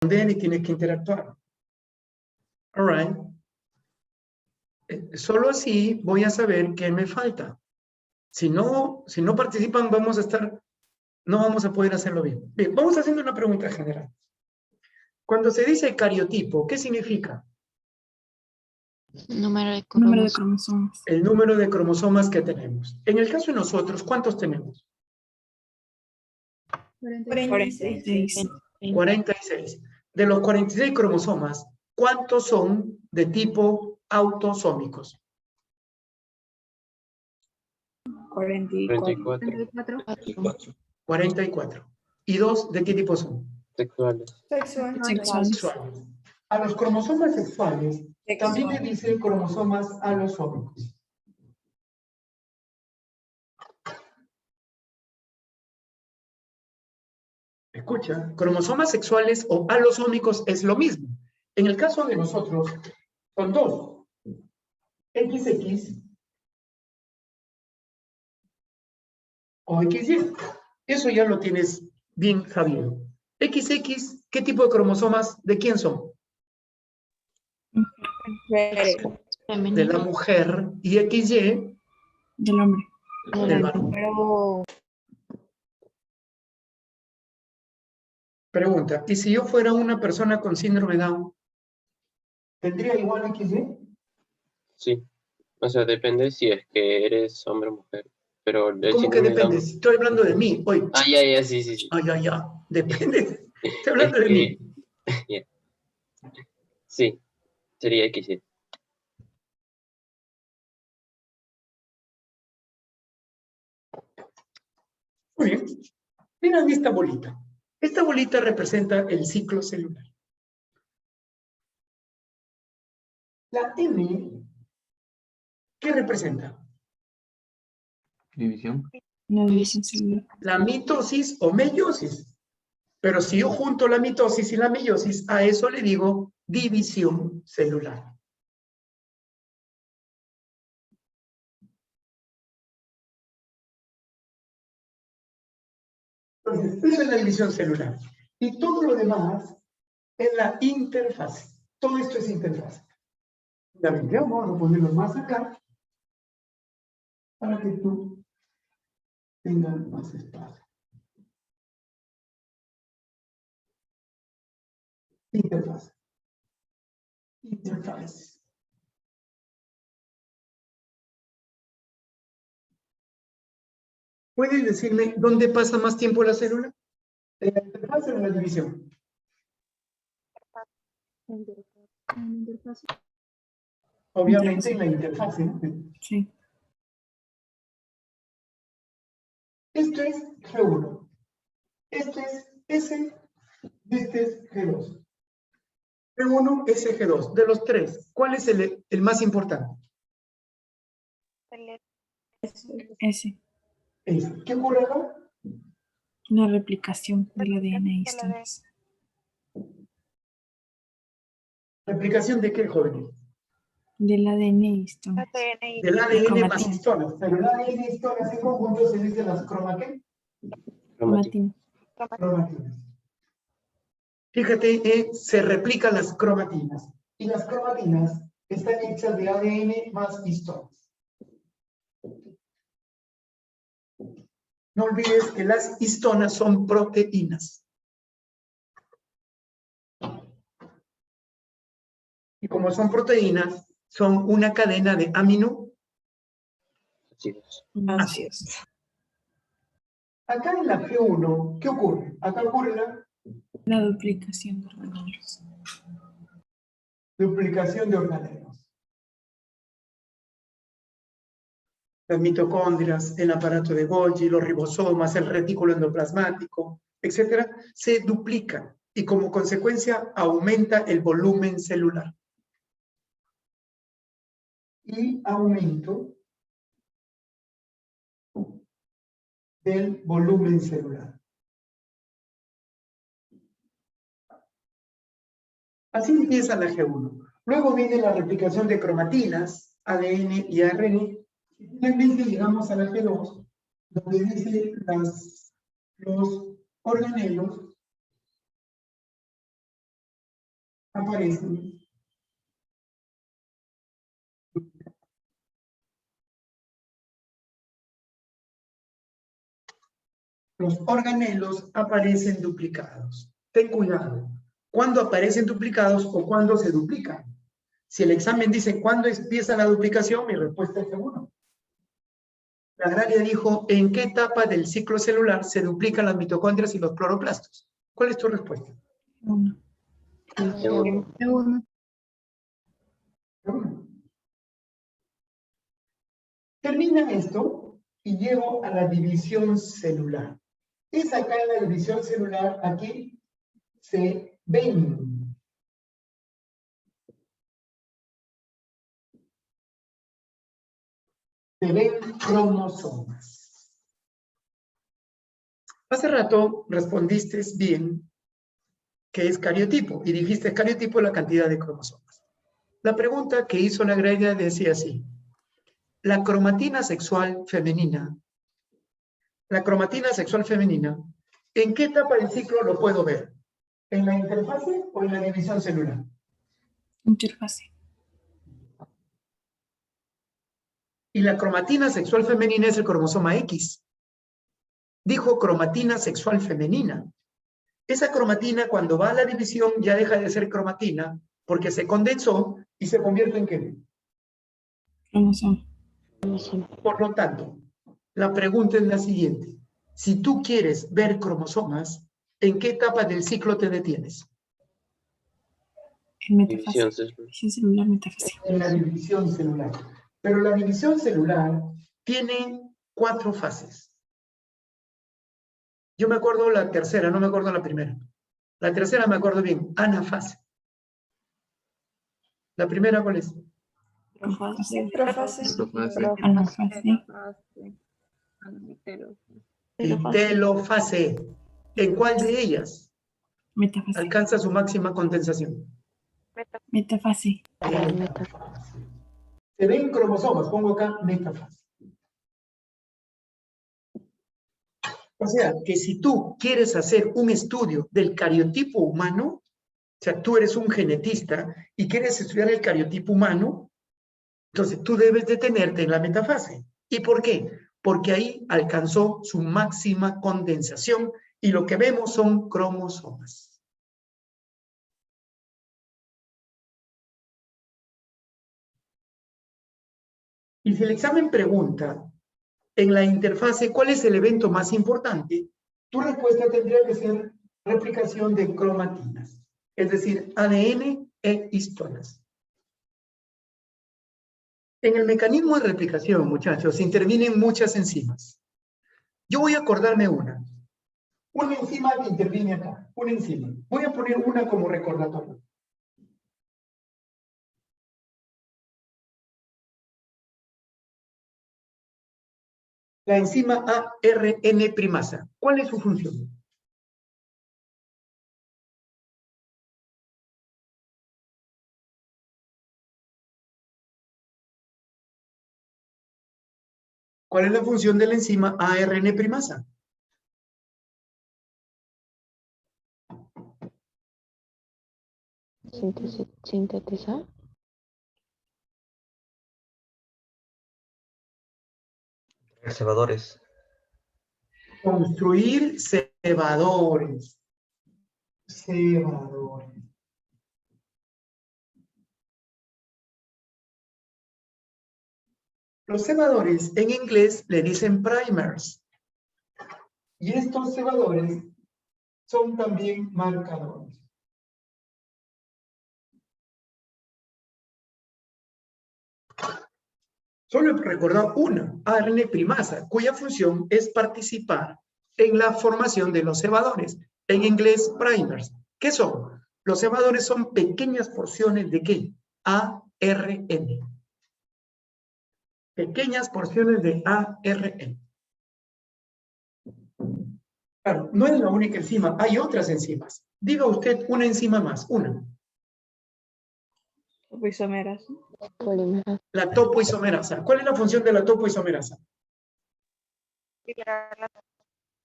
responder y tienes que interactuar. All right. Solo así voy a saber qué me falta. Si no participan, no vamos a poder hacerlo bien. Bien, vamos haciendo una pregunta general. Cuando se dice cariotipo, ¿qué significa? Número de cromosomas. El número de cromosomas que tenemos. En el caso de nosotros, ¿cuántos tenemos? 46. 46. De los 46 cromosomas, ¿cuántos son de tipo autosómicos? 44. 44. ¿Y dos de qué tipo son? Sexuales. Sexuales. Sexuales. A los cromosomas sexuales también le dicen cromosomas alosómicos. Escucha, cromosomas sexuales o alosómicos es lo mismo. En el caso de nosotros, son dos. XX o XY. Eso ya lo tienes bien sabido. XX, ¿qué tipo de cromosomas de quién son? De la mujer. Y XY Del hombre. del varón. Pregunta, ¿y si yo fuera una persona con síndrome de Down? ¿Tendría igual XY? Sí. O sea, depende si es que eres hombre o mujer. Pero el ¿Cómo que síndrome de depende? Down- Estoy hablando de mí hoy. Ah, ya, sí. Ya. Depende. Estoy Es hablando de mí. ya. Sí, sería XY. Muy bien. Miren esta bolita. Esta bolita representa el ciclo celular. La M, ¿qué representa? División. Una división celular. La mitosis o meiosis. Pero si yo junto la mitosis y la meiosis, a eso le digo división celular. Entonces, eso es la división celular. Y todo lo demás es la interfase. Todo esto es interfase. Vamos a ponerlo más acá para que tú tengas más espacio. Interfase. Interfase. ¿Puedes decirme dónde pasa más tiempo la célula? ¿En la interfase o en la división? Obviamente en la interfase, ¿no? Sí. Esto es G1. Este es S y este es G2. G1, S, G2. De los tres, ¿cuál es el más importante? S. ¿Qué ocurre acá? Una replicación del ADN y histonas. ¿Replicación de qué, jóvenes? Del ADN y histonas. Del ADN más Cromatina. histonas. Pero el ADN y histonas en conjunto se dice las cromatínas. Cromatina. Cromatinas. Fíjate, se replican las cromatinas. Y las cromatinas están hechas de ADN más histonas. No olvides que las histonas son proteínas. Y como son proteínas, son una cadena de aminoácidos. Acá en la G1, ¿qué ocurre? Acá ocurre La duplicación de organelos. duplicación de organelos. Las mitocondrias, el aparato de Golgi, los ribosomas, el retículo endoplasmático, etcétera, se duplican y como consecuencia aumenta el volumen celular. Y aumento del volumen celular. Así empieza la G1. Luego viene la replicación de cromatinas, ADN y ARN. Y finalmente llegamos a la G2, donde dice los organelos aparecen los organelos aparecen duplicados. Ten cuidado. ¿Cuándo aparecen duplicados o cuándo se duplican? Si el examen dice ¿cuándo empieza la duplicación? Mi respuesta es seguro. La agraria dijo, ¿en qué etapa del ciclo celular se duplican las mitocondrias y los cloroplastos? ¿Cuál es tu respuesta? Uno. Segundo. Termina esto y llego a la división celular. Es acá en la división celular, aquí se ven. Se ven cromosomas. Hace rato respondiste bien que es cariotipo y dijiste cariotipo la cantidad de cromosomas. La pregunta que hizo la agraria decía así: la cromatina sexual femenina, ¿en qué etapa del ciclo lo puedo ver? ¿En la interfase o en la división celular? Interfase. Y la cromatina sexual femenina es el cromosoma X. Dijo cromatina sexual femenina. Esa cromatina cuando va a la división ya deja de ser cromatina porque se condensó y se convierte en ¿qué? Cromosoma. Por lo tanto, la pregunta es la siguiente. Si tú quieres ver cromosomas, ¿en qué etapa del ciclo te detienes? En metafase. División celular. División celular, metafase. En la división celular. Pero la división celular tiene 4 fases. Yo me acuerdo la tercera, no me acuerdo la primera. La tercera me acuerdo bien, anafase. ¿La primera cuál es? Profase. Anafase. Anafase. Telofase. ¿En cuál de ellas Metafase. alcanza su máxima condensación? Metafase. Se ven cromosomas, pongo acá metafase. O sea, que si tú quieres hacer un estudio del cariotipo humano, o sea, tú eres un genetista y quieres estudiar el cariotipo humano, entonces tú debes detenerte en la metafase. ¿Y por qué? Porque ahí alcanzó su máxima condensación y lo que vemos son cromosomas. Y si el examen pregunta en la interfase cuál es el evento más importante, tu respuesta tendría que ser replicación de cromatinas, es decir, ADN e histonas. En el mecanismo de replicación, muchachos, intervienen muchas enzimas. Yo voy a acordarme una enzima que interviene acá, una enzima. Voy a poner una como recordatorio. La enzima ARN primasa. ¿Cuál es su función? ¿Cuál es la función de la enzima ARN primasa? Sintetizar. Cebadores. Construir cebadores. Cebadores. Los cebadores en inglés le dicen primers. Y estos cebadores son también marcadores. Solo he recordado una, ARN primasa, cuya función es participar en la formación de los cebadores. En inglés, primers. ¿Qué son? Los cebadores son pequeñas porciones ¿de qué? ARN. Pequeñas porciones de ARN. Claro, no es la única enzima, hay otras enzimas. Diga usted una enzima más, una. Topoisomerasa. La topoisomerasa. ¿Cuál es la función de la topoisomerasa?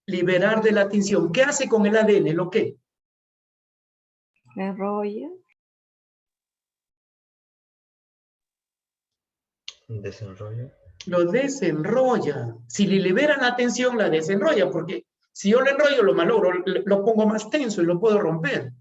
Liberar de la tinción. ¿Qué hace con el ADN? ¿Lo qué? La roya. Desenrollo. Lo desenrolla. Si le liberan la tensión, la desenrolla, porque si yo lo enrollo, lo malogro, lo pongo más tenso y lo puedo romper.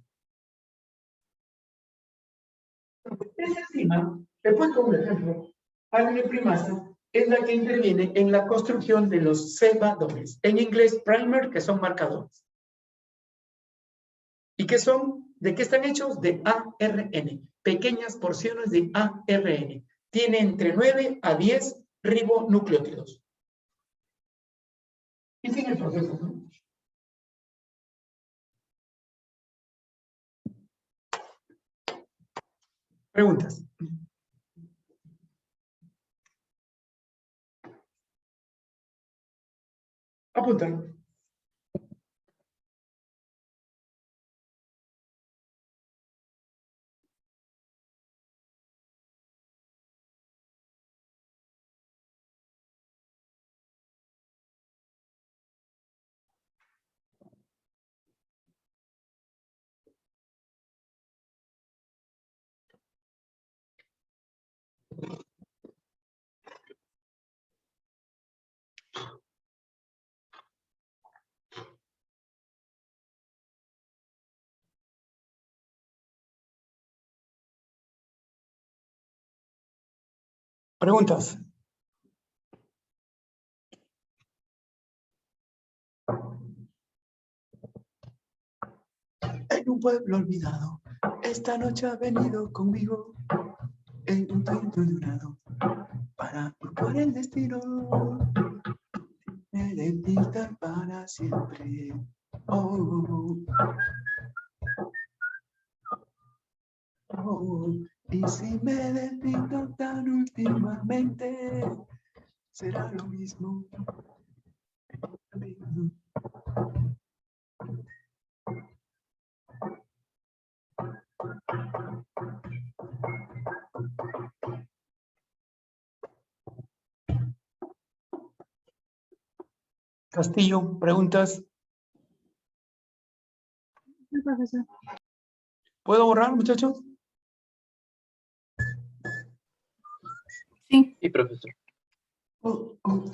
Esa enzima, le he puesto un ejemplo, aminoprimasa, es la que interviene en la construcción de los cebadores. En inglés, primer, que son marcadores. ¿Y qué son? ¿De qué están hechos? De ARN. Pequeñas porciones de ARN. Tiene entre 9 a 10 ribonucleótidos. Y sigue el proceso, ¿no? Preguntas. Apúntalo. Preguntas. En un pueblo olvidado, esta noche ha venido conmigo en un tren dorado para buscar el destino de despertar para siempre. Oh, oh, y si me despierto tan últimamente, será lo mismo. Castillo, preguntas. Sí, profesor. ¿Puedo borrar, muchachos? Sí. Sí, profesor. Oh, oh.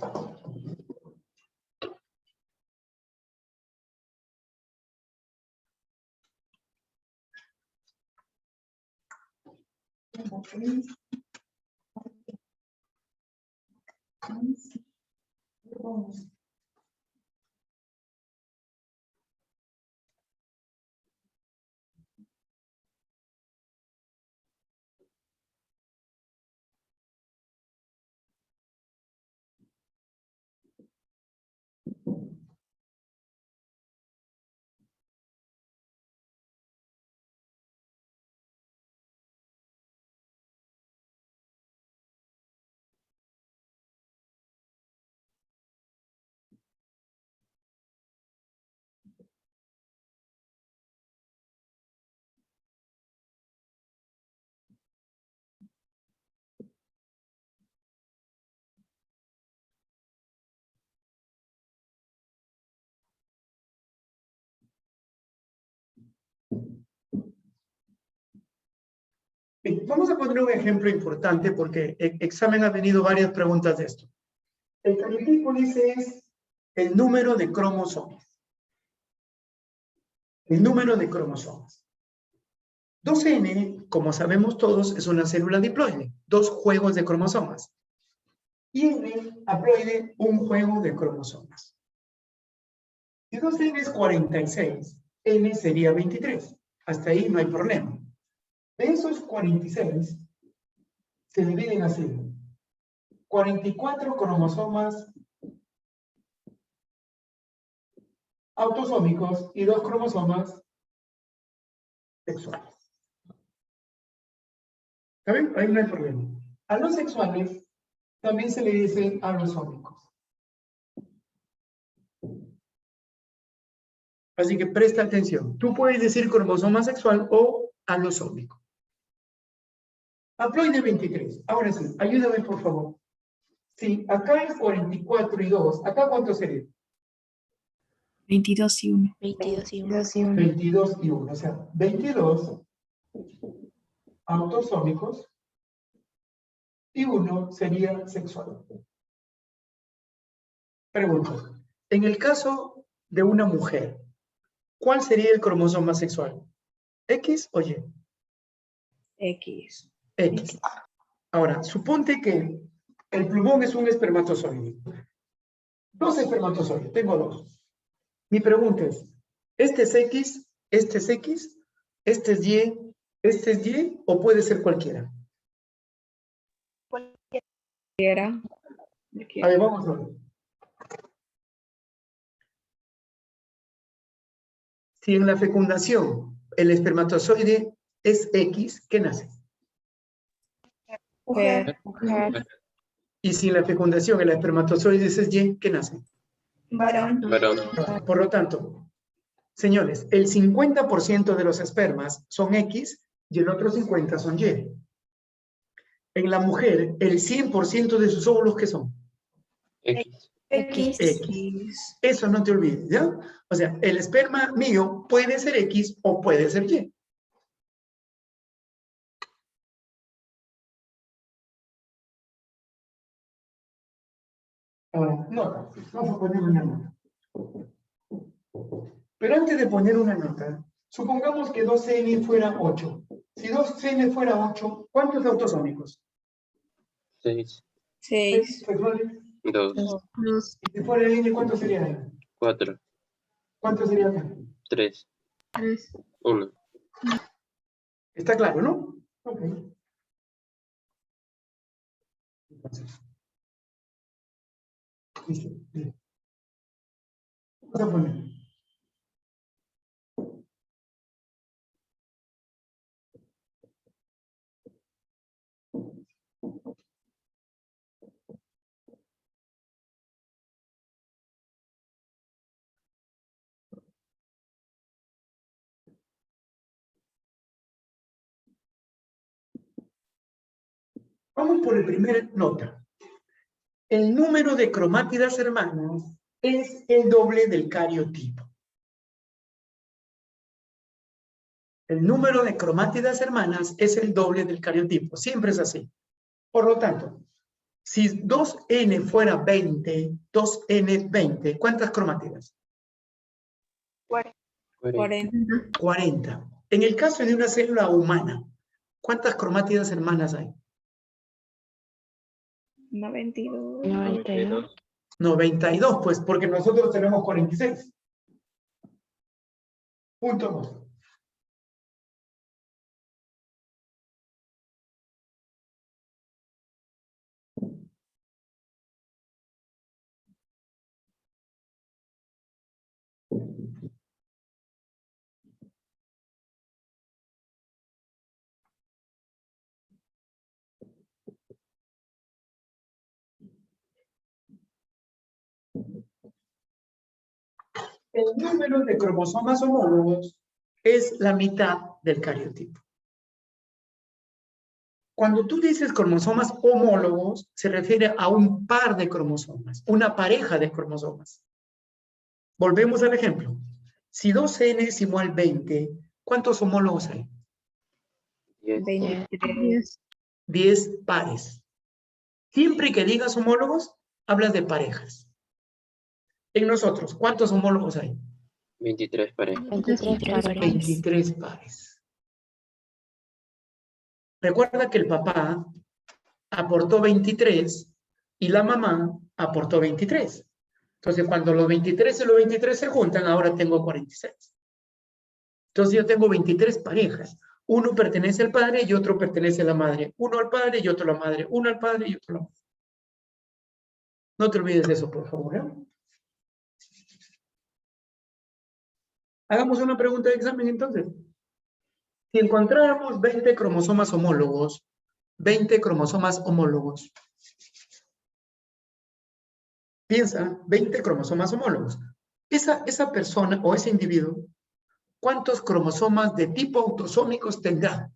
Bien, vamos a poner un ejemplo importante porque en examen ha venido varias preguntas de esto. El califico dice es el número de cromosomas. El número de cromosomas. 2N, como sabemos todos, es una célula diploide, 2 juegos de cromosomas. Y N, haploide, un juego de cromosomas. Si 2N es 46, N sería 23. Hasta ahí no hay problema. De esos 46, se dividen así. 44 cromosomas autosómicos y 2 cromosomas sexuales. ¿Está bien? Ahí no hay problema. A los sexuales también se le dice alosómicos. Así que presta atención. Tú puedes decir cromosoma sexual o alosómico. Haploide 23. Ahora sí, ayúdame por favor. Sí, acá es 44 y 2. ¿Acá cuánto sería? 22 y 1. 22 y 1. 22 y 1. O sea, 22 autosómicos y uno sería sexual. Pregunto, en el caso de una mujer, ¿cuál sería el cromosoma sexual? ¿X o Y? X. X. Ahora, suponte que el plumón es un espermatozoide. Dos espermatozoides, tengo dos. Mi pregunta es, ¿este es X, este es X, este es Y, este es Y o puede ser cualquiera? Era. A ver, vamos a ver. Si en la fecundación el espermatozoide es X, ¿qué nace? Mujer. Mujer. Y si en la fecundación el espermatozoide es Y, ¿qué nace? Varón. Varón. Por lo tanto, señores, el 50% de los espermas son X y el otro 50% son Y. En la mujer, el 100% de sus óvulos, ¿qué son? X. X. Eso no te olvides, ¿ya? O sea, el esperma mío puede ser X o puede ser Y. Ahora, nota. Vamos a poner una nota. Pero antes de poner una nota, supongamos que 2n fuera 8. Si 2n fuera 8, ¿cuántos autosómicos? 6. 6. ¿Sexuales? 2. Y si fuera n, ¿cuántos serían? 4. ¿Cuántos serían? 3. 1. Está claro, ¿no? Ok. Entonces, listo. Bien. Vamos a poner. Vamos por el primer nota. El número de cromátidas hermanas es el doble del cariotipo. El número de cromátidas hermanas es el doble del cariotipo. Siempre es así. Por lo tanto, si 2n fuera 20, 2n 20, ¿cuántas cromátidas? 40. 40. En el caso de una célula humana, ¿cuántas cromátidas hermanas hay? 92. 92. 92, pues, porque nosotros tenemos 46. Punto 2. El número de cromosomas homólogos es la mitad del cariotipo. Cuando tú dices cromosomas homólogos, se refiere a un par de cromosomas, una pareja de cromosomas. Volvemos al ejemplo. Si 2n es igual a 20, ¿cuántos homólogos hay? 10. 23. 10 pares. Siempre que digas homólogos, hablas de parejas. En nosotros, ¿cuántos homólogos hay? 23 parejas. 23 pares. 23 pares. Recuerda que el papá aportó 23 y la mamá aportó 23. Entonces, cuando los 23 y los 23 se juntan, ahora tengo 46. Entonces, yo tengo 23 parejas. Uno pertenece al padre y otro pertenece a la madre. Uno al padre y otro a la madre. Uno al padre y otro a la madre. No te olvides de eso, por favor, ¿eh? Hagamos una pregunta de examen, entonces. Si encontráramos 20 cromosomas homólogos, 20 cromosomas homólogos. Piensa, 20 cromosomas homólogos. Esa persona o ese individuo, ¿cuántos cromosomas de tipo autosómicos tendrá?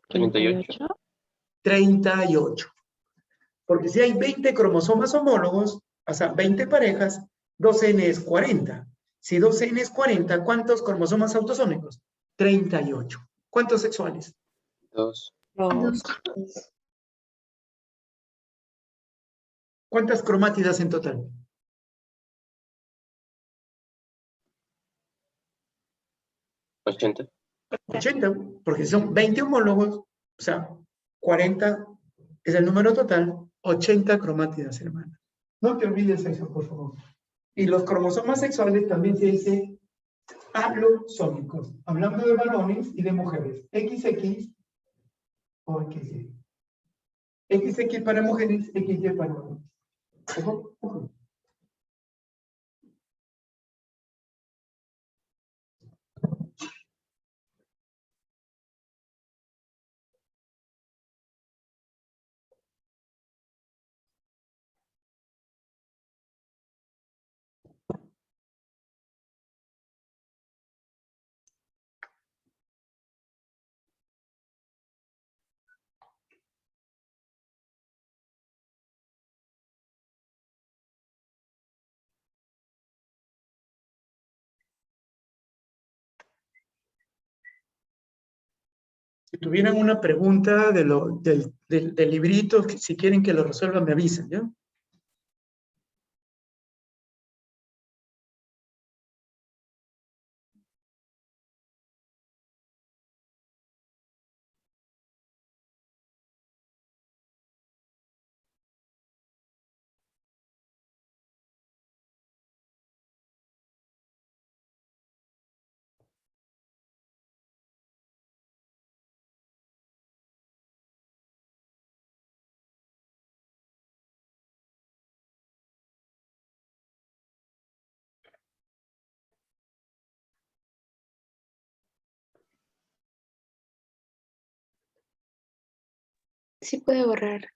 ¿38? 38. Porque si hay 20 cromosomas homólogos, o sea, 20 parejas, 2n es 40. Si 2N es 40, ¿cuántos cromosomas autosómicos? 38. ¿Cuántos sexuales? 2. Dos. ¿Cuántas cromátidas en total? 80. 80, porque son 20 homólogos, o sea, 40 es el número total, 80 cromátidas, hermano. No te olvides eso, por favor. Y los cromosomas sexuales también se dice alosómicos, hablando de varones y de mujeres. XX o XY. XX para mujeres, XY para varones. Ojo, ojo. Si tuvieran una pregunta del librito, si quieren que lo resuelva, me avisan, ¿ya? Sí puede borrar.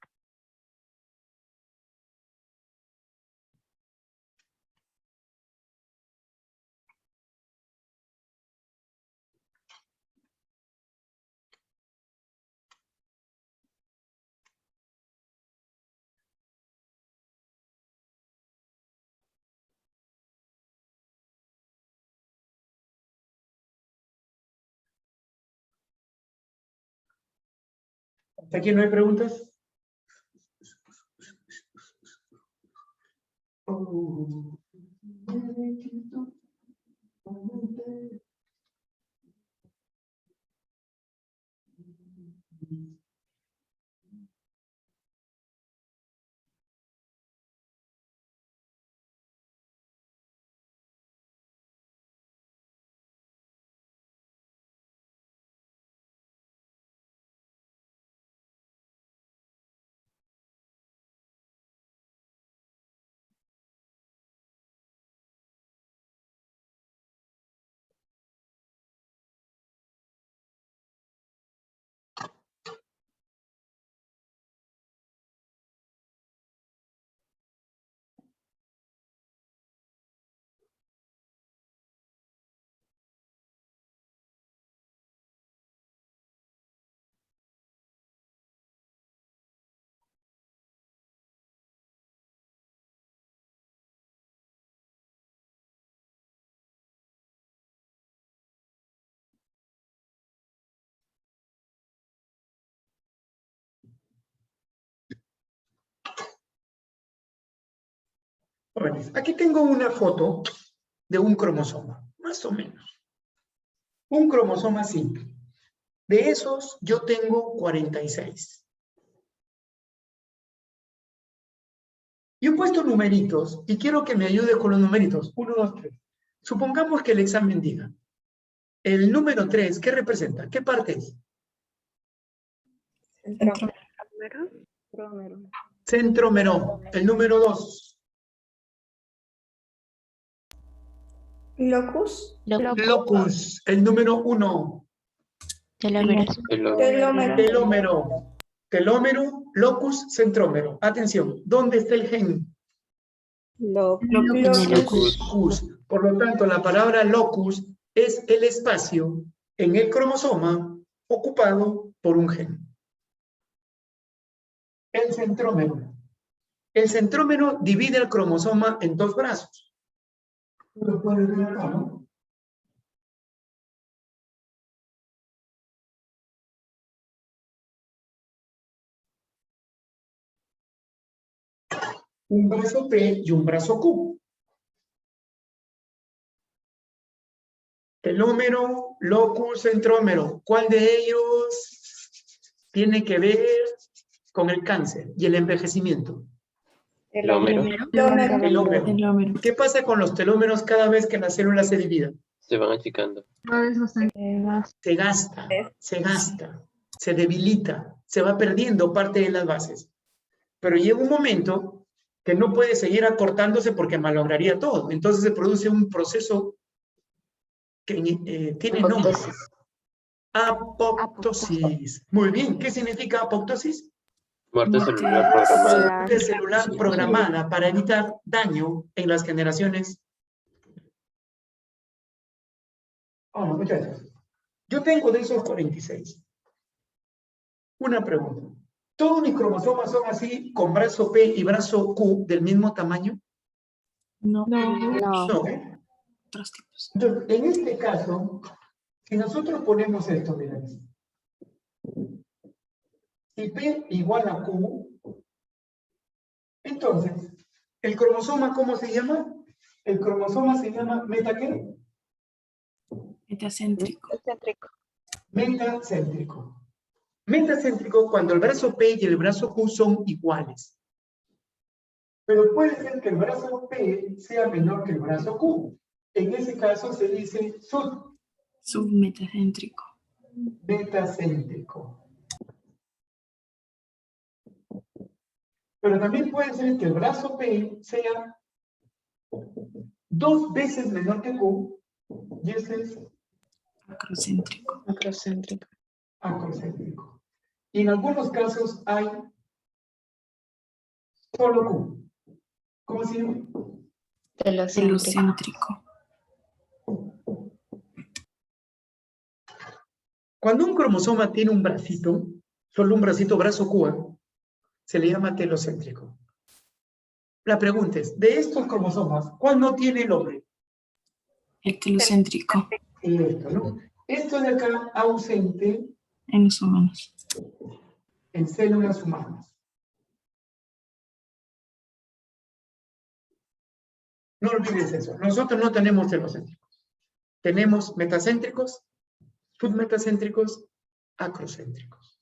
¿Hasta aquí no hay preguntas? Jóvenes, aquí tengo una foto de un cromosoma, más o menos. Un cromosoma simple. De esos, yo tengo 46. Yo he puesto numeritos y quiero que me ayude con los numeritos. 1, 2, 3. Supongamos que el examen diga, el número 3, ¿qué representa? ¿Qué parte es? Centrómero. El número 2. Locus. Locus. El número 1. Telómeros. Telómero. Telómero, locus, centrómero. Atención, ¿dónde está el gen? Locus. Por lo tanto, la palabra locus es el espacio en el cromosoma ocupado por un gen. El centrómero. El centrómero divide el cromosoma en dos brazos. Lo puedes ver acá, ¿no? Un brazo P y un brazo Q. Telómero, locus, centrómero. ¿Cuál de ellos tiene que ver con el cáncer y el envejecimiento? Telómero. Telómero. Telómero. ¿Qué pasa con los telómeros cada vez que la célula se divide? Se van achicando. Se gasta, se debilita, se va perdiendo parte de las bases. Pero llega un momento que no puede seguir acortándose porque malograría todo. Entonces se produce un proceso que tiene nombre. Apoptosis. Muy bien, ¿qué significa apoptosis? Muerte Muerte celular programada. Muerte celular programada para evitar daño en las generaciones. Bueno, muchachos, yo tengo de esos 46. Una pregunta. ¿Todos mis cromosomas son así, con brazo P y brazo Q del mismo tamaño? No. No, ¿eh? Otros tipos. Entonces, en este caso, si nosotros ponemos esto, miren, si P igual a Q, entonces, ¿el cromosoma cómo se llama? El cromosoma se llama ¿meta qué? Metacéntrico. Metacéntrico. Metacéntrico cuando el brazo P y el brazo Q son iguales. Pero puede ser que el brazo P sea menor que el brazo Q. En ese caso se dice Submetacéntrico. submetacéntrico. Pero también puede ser que el brazo P sea 2 veces menor que Q y ese es Acrocéntrico. acrocéntrico. Y en algunos casos hay solo Q. ¿Cómo se llama? Telocéntrico. Cuando un cromosoma tiene un bracito, solo un bracito, brazo Q, se le llama telocéntrico. La pregunta es, de estos cromosomas, ¿cuál no tiene el hombre? El telocéntrico. Y esto, ¿no? Esto de acá ausente En los humanos. en células humanas. No olvides eso. Nosotros no tenemos telocéntricos. Tenemos metacéntricos, submetacéntricos, acrocéntricos.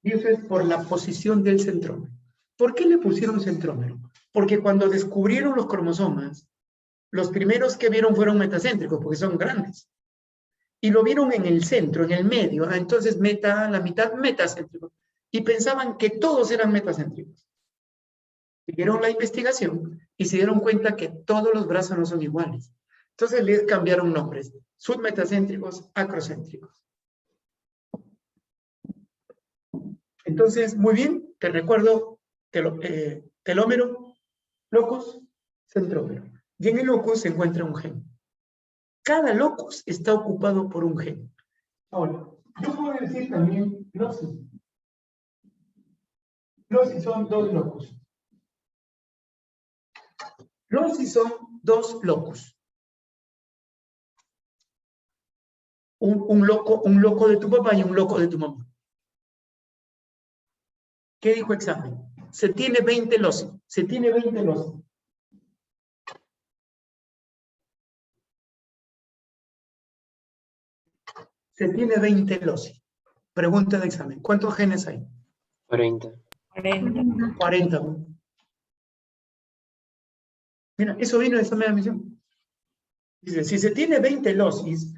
Y eso es por la posición del centrómero. ¿Por qué le pusieron centrómero? Porque cuando descubrieron los cromosomas, los primeros que vieron fueron metacéntricos, porque son grandes. Y lo vieron en el centro, en el medio. Entonces, la mitad metacéntrico. Y pensaban que todos eran metacéntricos. Siguieron la investigación y se dieron cuenta que todos los brazos no son iguales. Entonces les cambiaron nombres. Submetacéntricos, acrocéntricos. Entonces, muy bien, te recuerdo telómero, locus, centrómero. Y en el locus se encuentra un gen. Cada locus está ocupado por un gen. Ahora, yo puedo decir también loci. Loci son 2 locus. Loci son 2 locus. Un loco de tu papá y un loco de tu mamá. ¿Qué dijo examen? Se tiene 20 loci. Se tiene 20 loci. Se tiene 20 loci. Pregunta de examen. ¿Cuántos genes hay? 40. 40. Mira, eso vino de esa media misión. Dice, si se tiene 20 locis,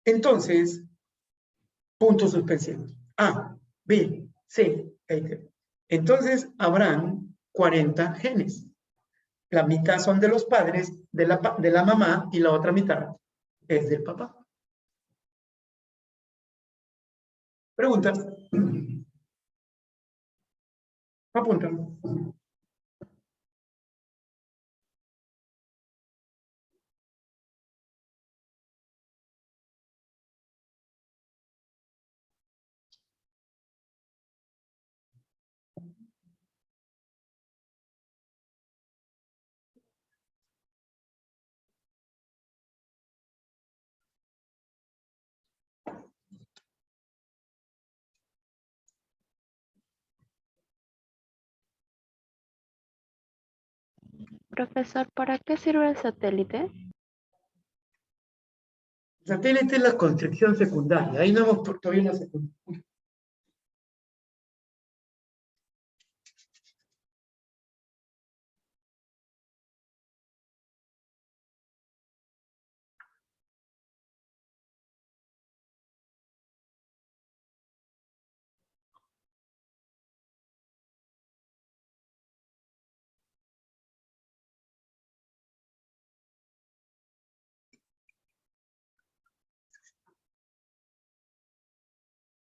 entonces, puntos suspensivos. A, B, C, D. Entonces, habrán 40 genes. La mitad son de los padres, de la mamá, y la otra mitad es del papá. ¿Preguntas? Apuntan. Profesor, ¿para qué sirve el satélite? El satélite es la construcción secundaria. Ahí no hemos todavía la secundaria.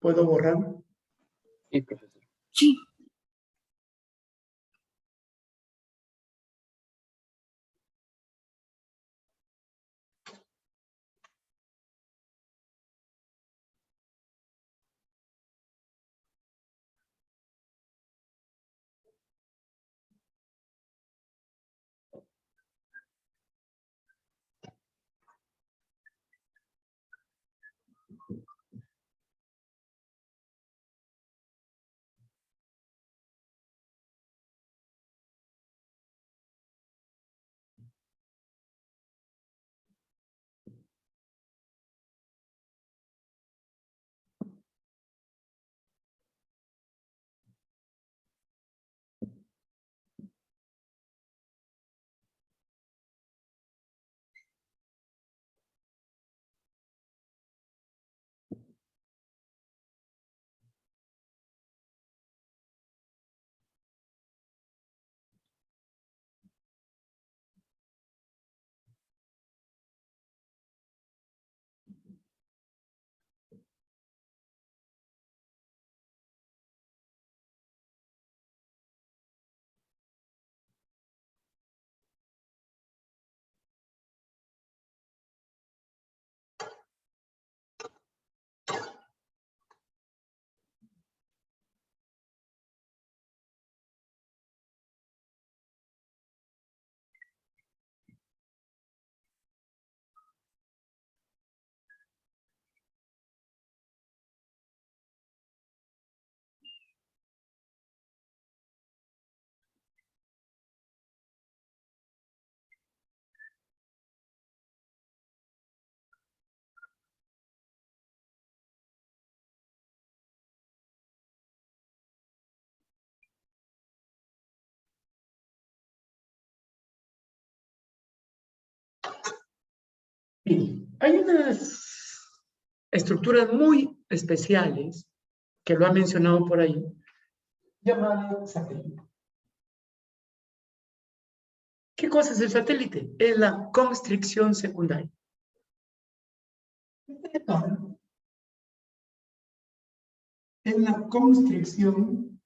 ¿Puedo borrar? Sí, profesor. Sí. Bien, hay unas estructuras muy especiales, que lo ha mencionado por ahí, llamadas satélite. ¿Qué cosa es el satélite? Es la constricción secundaria. Es la constricción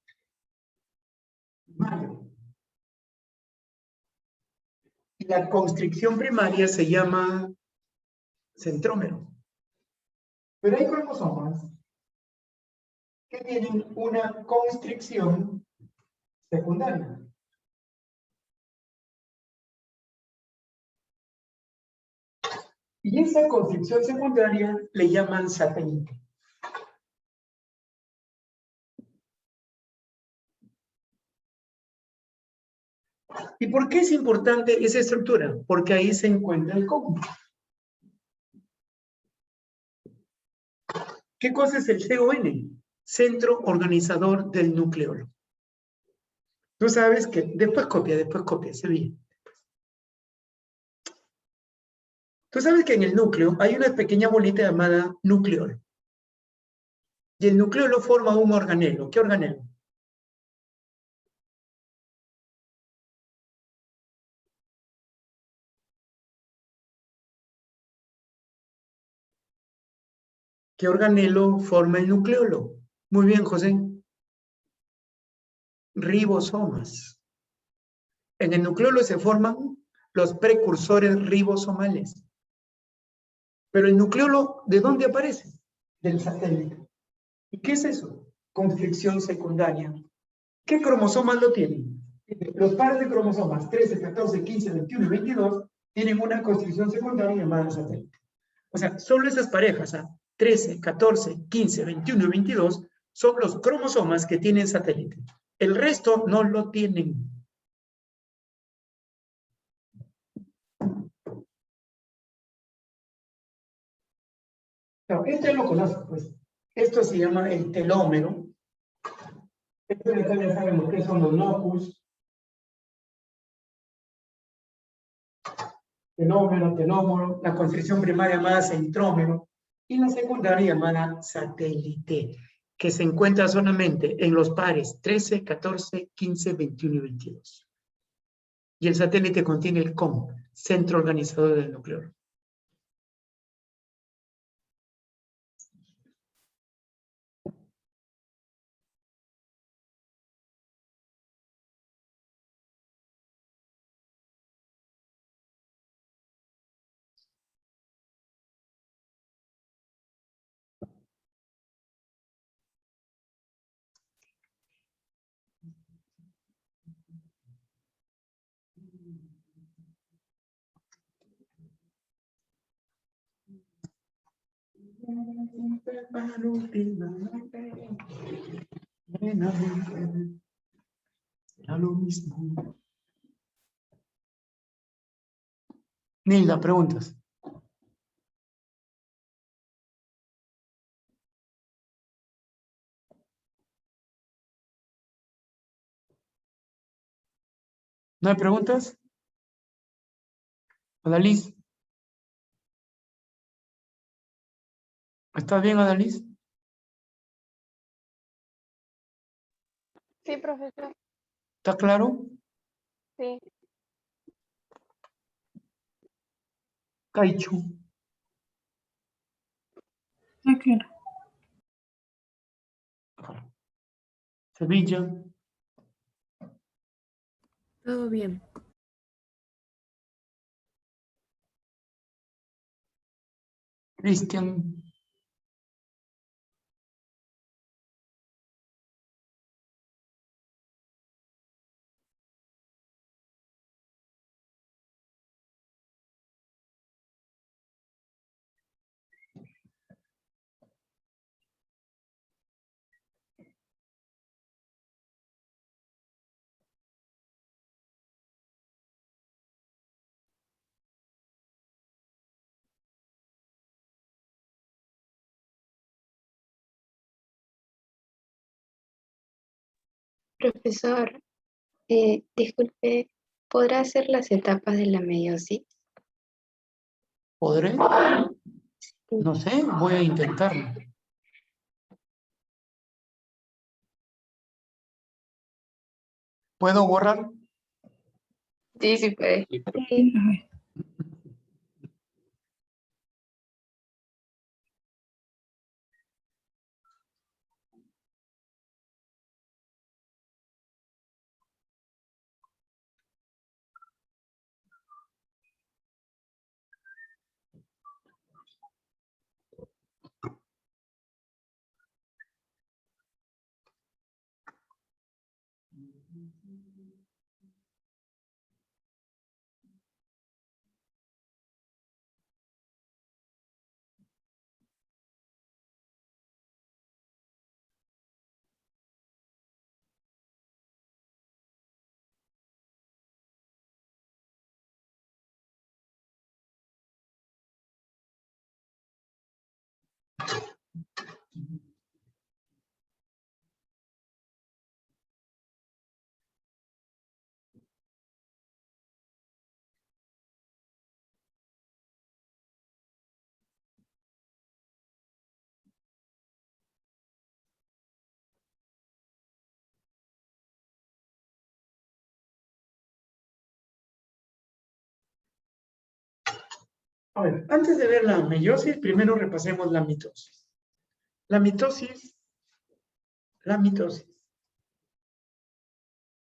primaria. Y la constricción primaria se llama centrómero. Pero hay cromosomas que tienen una constricción secundaria. Y esa constricción secundaria le llaman satélite. ¿Y por qué es importante esa estructura? Porque ahí se encuentra el COM. ¿Qué cosa es el CON? Centro organizador del nucleolo. Tú sabes que, después copia, se ve. Tú sabes que en el núcleo hay una pequeña bolita llamada nucleolo. Y el nucleolo forma un organelo. ¿Qué organelo? ¿Qué organelo forma el nucleolo? Muy bien, José. Ribosomas. En el nucleolo se forman los precursores ribosomales. Pero el nucleolo, ¿de dónde aparece? Del satélite. ¿Y qué es eso? Constricción secundaria. ¿Qué cromosomas lo tienen? Los pares de cromosomas 13, 14, 15, 21 y 22 tienen una constricción secundaria llamada satélite. O sea, solo esas parejas, 13, 14, 15, 21 y 22, son los cromosomas que tienen satélite. El resto no lo tienen. No, este lo conozco, pues. Esto se llama el telómero. Esto ya saben lo que son los locus. Telómero, la constricción primaria llamada centrómero y la secundaria llamada satélite, que se encuentra solamente en los pares 13, 14, 15, 21 y 22. Y el satélite contiene el COM, centro organizador del núcleo. A lo mismo. Nilda, preguntas. ¿No hay preguntas? Adalys. ¿Estás bien, Adalys? Sí, profesor. ¿Está claro? Sí. Caichu. Ah, claro. Sevilla. Todo bien. Cristian. Profesor, disculpe, ¿podrá hacer las etapas de la meiosis? ¿Podré? No sé, voy a intentarlo. ¿Puedo borrar? Sí, sí puede. Y Sí. A ver. A ver, antes de ver la meiosis, primero repasemos la mitosis. La mitosis.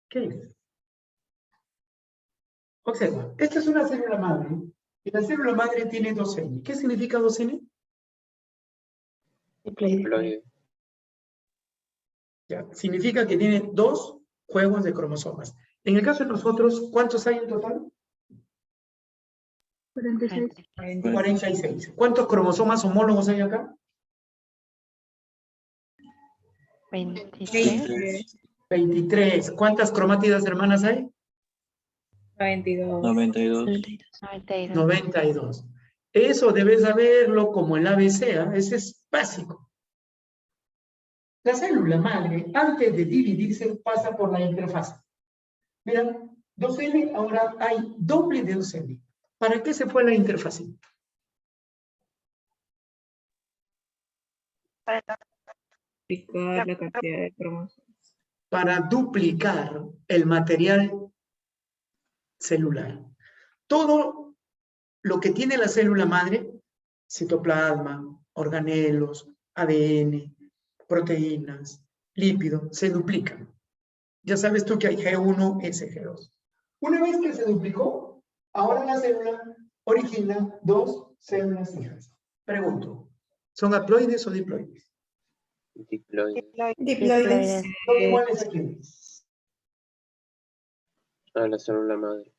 ¿Qué es? Observa, esta es una célula madre. Y la célula madre tiene 2N. ¿Qué significa 2N? diploide. Ya, significa que tiene 2 juegos de cromosomas. En el caso de nosotros, ¿cuántos hay en total? 46. 46. ¿Cuántos cromosomas homólogos hay acá? 23. 23. ¿Cuántas cromátidas hermanas hay? 92. 92. 92. Eso debes saberlo como el ABC, ese es básico. La célula madre, antes de dividirse, pasa por la interfase. Mira, 2N, ahora hay doble de 2N. ¿Para qué se fue la interfase? Duplicar la cantidad de cromosomas. Para duplicar el material celular. Todo lo que tiene la célula madre, citoplasma, organelos, ADN, proteínas, lípidos, se duplican. Ya sabes tú que hay G1, SG2. Una vez que se duplicó, ahora la célula origina 2 células hijas. Pregunto, ¿son haploides o diploides? Diploide. Diploides. ¿Son iguales a quiénes? A la célula madre.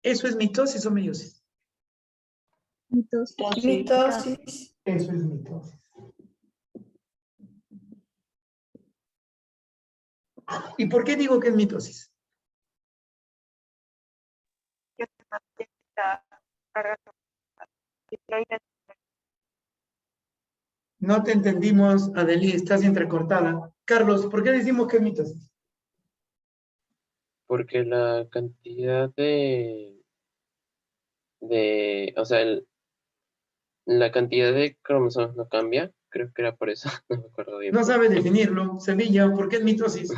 ¿Eso es mitosis o meiosis? Mitosis. Eso es mitosis. ¿Y por qué digo que es mitosis? No te entendimos, Adeli, estás entrecortada. Carlos, ¿por qué decimos que es mitosis? Porque la cantidad o sea, la cantidad de cromosomas no cambia. Creo que era por eso. No me acuerdo bien. No sabe definirlo. Sevilla, ¿por qué es mitosis?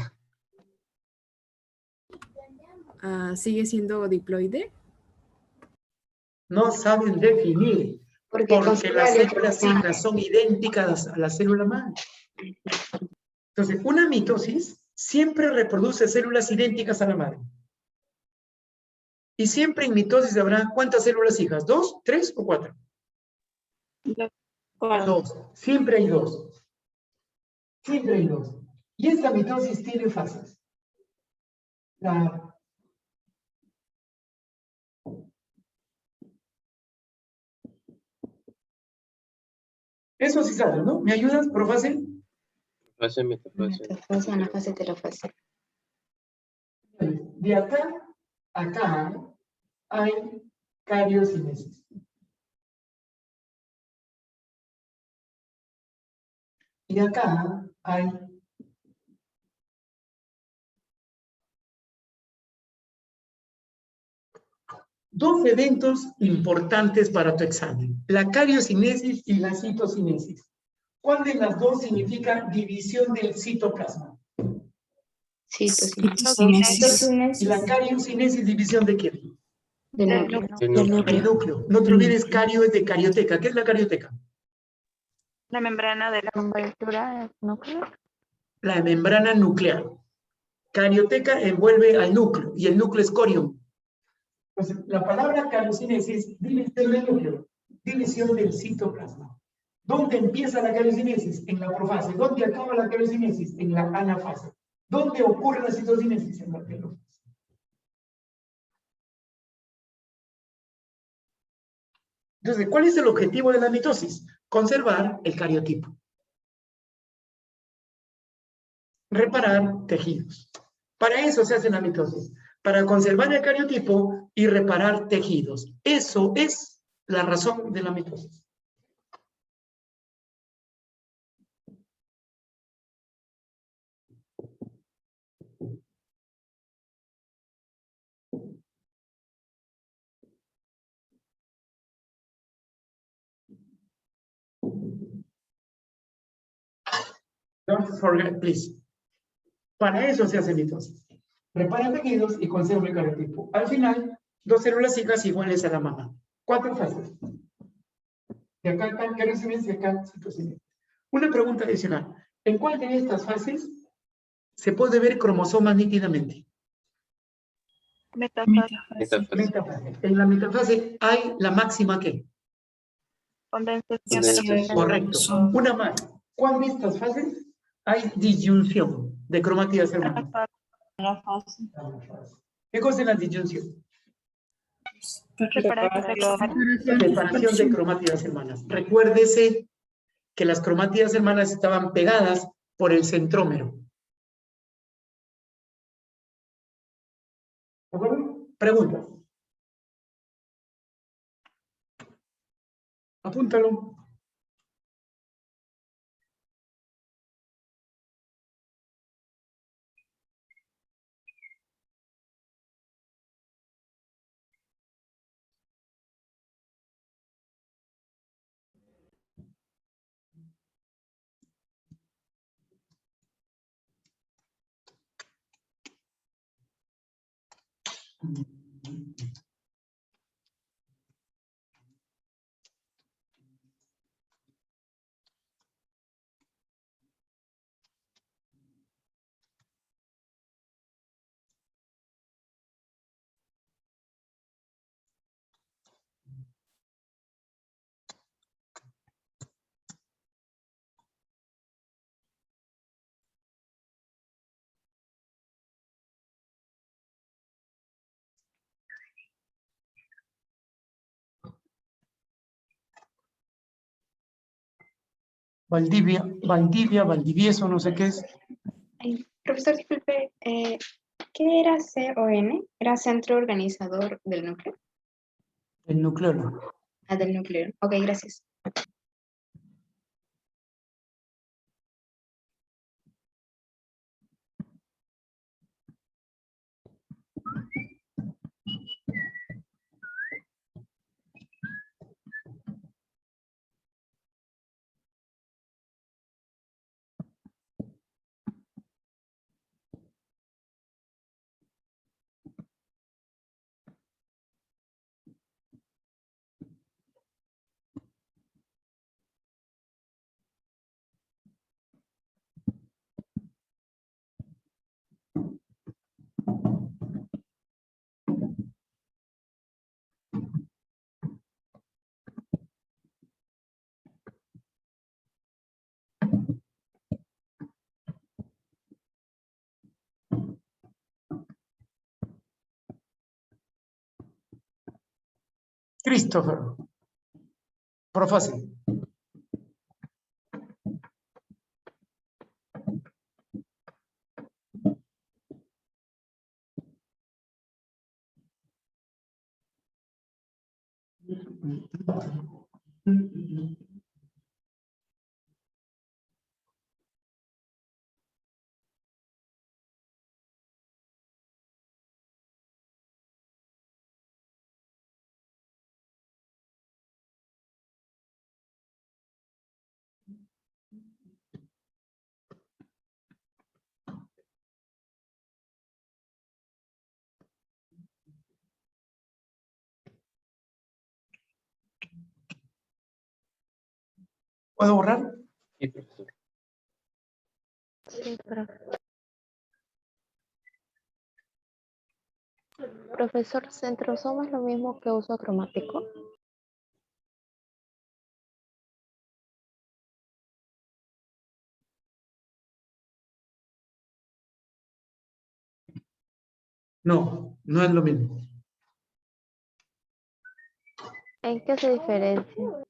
¿Sigue siendo diploide? No saben definir. Porque Porque las conserva la células hijas son idénticas a la célula madre. Entonces, una mitosis siempre reproduce células idénticas a la madre. Y siempre en mitosis habrá ¿cuántas células hijas? ¿2, 3 o 4? 2. Siempre hay 2. Siempre hay 2. Y esta mitosis tiene fases. Eso sí sabes, ¿no? ¿Me ayudas, profase? Fase metafase. Metafase, anafase, telofase. De acá a acá hay cariocinesis. Y acá hay dos eventos importantes para tu examen, la cariocinesis y la citocinesis. ¿Cuál de las dos significa división del citoplasma? Citocinesis. ¿Y la cariocinesis división de qué? Del núcleo. El El núcleo. núcleo. No te olvides, cario es de carioteca. ¿Qué es la carioteca? La membrana de la envoltura del núcleo. La membrana nuclear. Carioteca envuelve al núcleo y el núcleo es corium. Entonces, la palabra cariocinesis, división del núcleo, división del citoplasma. ¿Dónde empieza la cariocinesis? En la profase. ¿Dónde acaba la cariocinesis? En la anafase. ¿Dónde ocurre la citocinesis? En la telofase. Entonces, ¿cuál es el objetivo de la mitosis? Conservar el cariotipo. Reparar tejidos. Para eso se hace la mitosis. Para conservar el cariotipo y reparar tejidos. Eso es la razón de la mitosis. Don't forget, please. Para eso se hace mitosis. Repara tejidos y conserva el cariotipo. Al final, dos células hijas iguales a la mamá. 4 fases. De acá está cariocinesis y acá citocinesis. Una pregunta adicional. ¿En cuál de estas fases se puede ver cromosomas nítidamente? Metafase. Metafase. En la metafase hay la máxima ¿qué? Condensación de los Condensación. Correcto. Una más. ¿Cuál de estas fases hay disyunción de cromátidas hermanas? ¿Qué cosa es la disyunción? Separación de cromátidas hermanas. Recuérdese que las cromátidas hermanas estaban pegadas por el centrómero. ¿De acuerdo? Pregunta. Apúntalo. Valdivia, Valdivieso, no sé qué es. Ay, profesor, disculpe, ¿qué era CON? ¿Era centro organizador del núcleo? El nucleólogo. Ah, del núcleo. Ok, gracias. Christopher. Profase. ¿Puedo borrar? Sí, profesor. Sí, profesor, ¿centrosoma es lo mismo que uso cromático? No, no es lo mismo. ¿En qué se diferencia?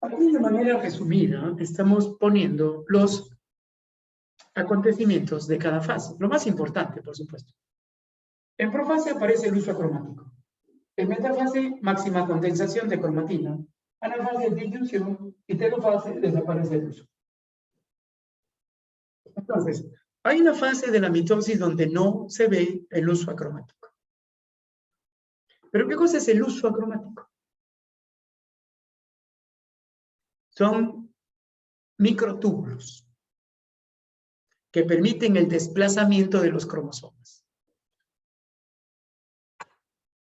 Aquí de manera resumida estamos poniendo los acontecimientos de cada fase. Lo más importante, por supuesto. En profase aparece el uso acromático. En metafase, máxima condensación de cromatina. Anafase, disyunción. Y telofase, desaparece el uso. Entonces, hay una fase de la mitosis donde no se ve el uso acromático. ¿Pero qué cosa es el uso acromático? son microtúbulos que permiten el desplazamiento de los cromosomas.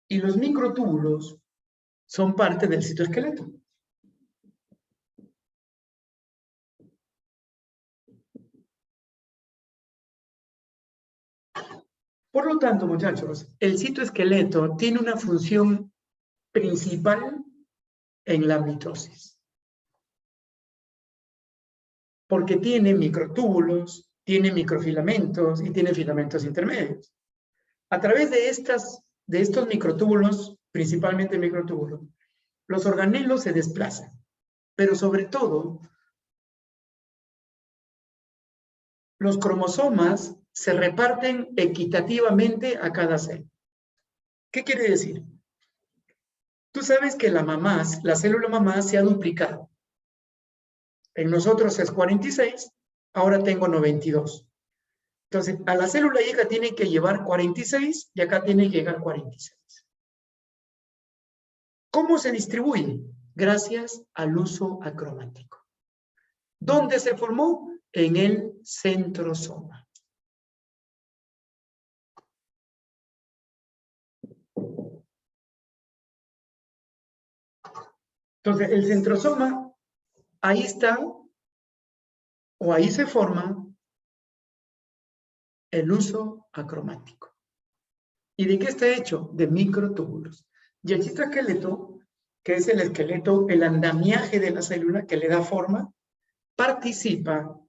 Y los microtúbulos son parte del citoesqueleto. Por lo tanto, muchachos, el citoesqueleto tiene una función principal en la mitosis. Porque tiene microtúbulos, tiene microfilamentos y tiene filamentos intermedios. A través de estos microtúbulos, principalmente microtúbulos, los organelos se desplazan, pero sobre todo, los cromosomas se reparten equitativamente a cada célula. ¿Qué quiere decir? Tú sabes que la célula mamá se ha duplicado. En nosotros es 46, ahora tengo 92. Entonces, a la célula hija tiene que llevar 46 y acá tiene que llegar 46. ¿Cómo se distribuye? Gracias al uso acromático. ¿Dónde se formó? En el centrosoma. Entonces, el centrosoma, ahí está, o ahí se forma el uso acromático. ¿Y de qué está hecho? De microtúbulos. Y el citoesqueleto, que es el esqueleto, el andamiaje de la célula que le da forma, participa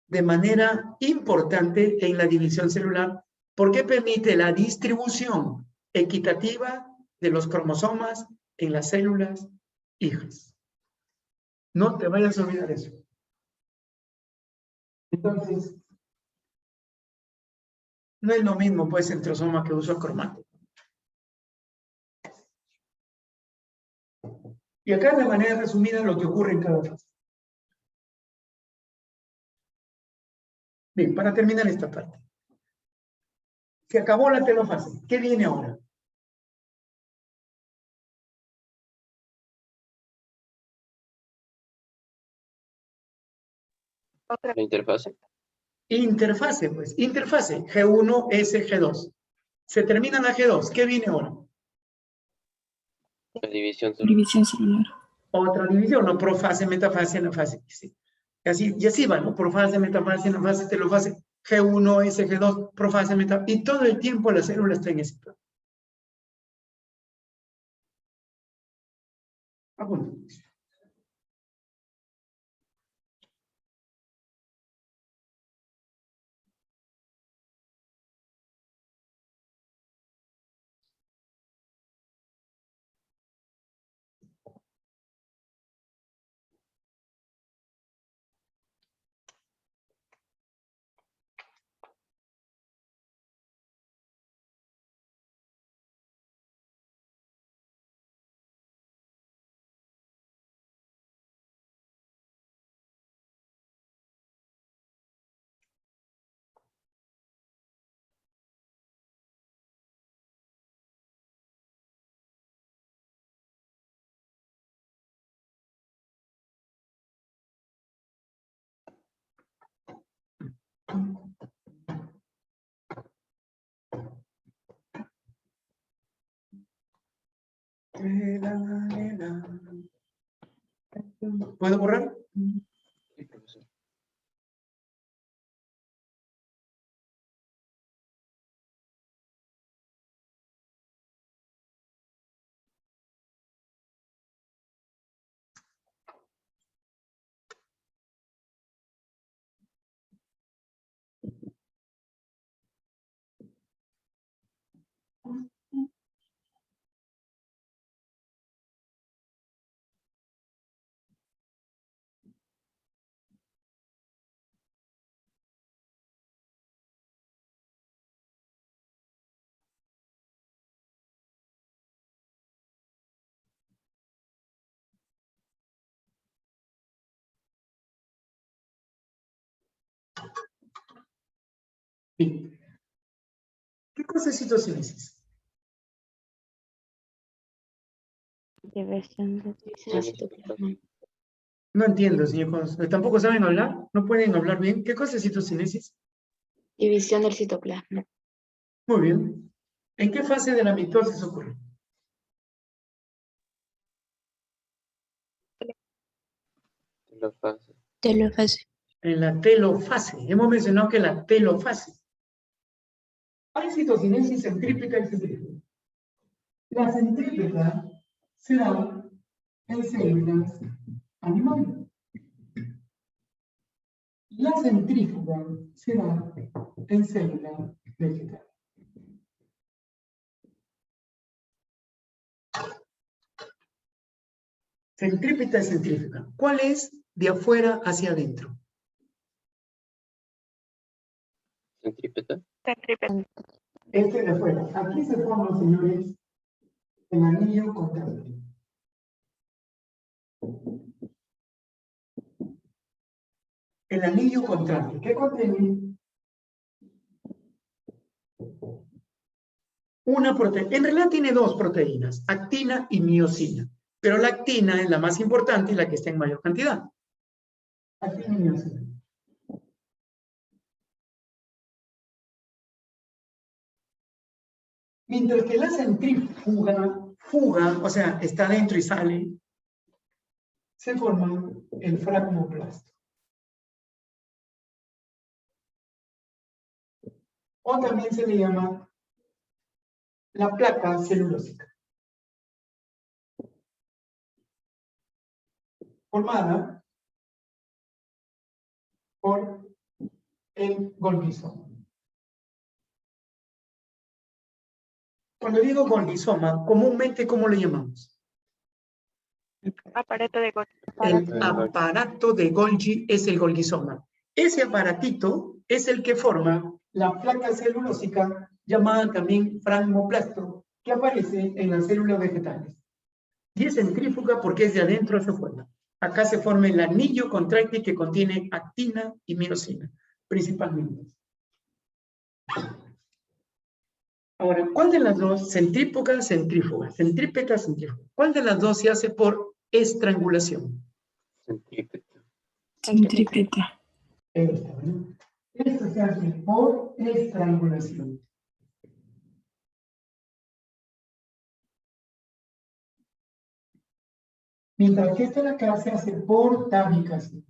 de manera importante en la división celular porque permite la distribución equitativa de los cromosomas en las células hijas. No te vayas a olvidar eso. Entonces, no es lo mismo pues centrosoma que uso acromático. Y acá de manera resumida lo que ocurre en cada fase. Bien, para terminar esta parte. Se acabó la telofase. ¿Qué viene ahora? Otra. La interfase. Interfase, pues. Interfase. G1, S, G2. Se termina la G2. ¿Qué viene ahora? La división celular. División celular. Otra división, ¿no? Profase, metafase, anafase. Sí. Y así va, ¿no? Profase, metafase, anafase, telofase. G1, S, G2, profase, metafase. Y todo el tiempo la célula está en ese plan. Apunte. ¿Puedo borrar? Sí, profesor. Bien. ¿Qué cosa es citosíntesis? División del citoplasma. No entiendo, señor. ¿Tampoco saben hablar? ¿No pueden hablar bien? ¿Qué cosa es citocinesis? División del citoplasma. Muy bien. ¿En qué fase de la mitosis ocurre? Telofase. Telofase. En la telofase. Hemos mencionado que la telofase. Hay citocinesis centrípeta y centrífuga. La centrípeta se da en células animales. La centrífuga se da en células vegetales. Centrípeta y centrífuga. ¿Cuál es de afuera hacia adentro? Centrípeta. Centrípeta. Este de afuera. Aquí se forma, señores, el anillo contráctil. El anillo contráctil. ¿Qué contiene? Una proteína. En realidad tiene dos proteínas, actina y miosina. Pero la actina es la más importante y la que está en mayor cantidad. Actina y miosina. Mientras que la centrífuga, o sea, está dentro y sale, se forma el fragmoplasto. O también se le llama la placa celulósica. Formada por el Golgisoma. Cuando digo Golgisoma, comúnmente, ¿cómo le llamamos? Aparato de Golgi. El aparato de Golgi es el Golgisoma. Ese aparatito es el que forma la placa celulósica, llamada también fragmoplasto, que aparece en las células vegetales. Y es centrífuga porque es de adentro hacia afuera. Acá se forma el anillo contráctil que contiene actina y miosina, principalmente. Ahora, ¿cuál de las dos? Centrífuga, centrífuga, centrípeta, centrífuga. ¿Cuál de las dos se hace por estrangulación? Centrípeta. Centrípeta. Esta, ¿no? Esto se hace por estrangulación. Mientras que esta de acá se hace por tabicación.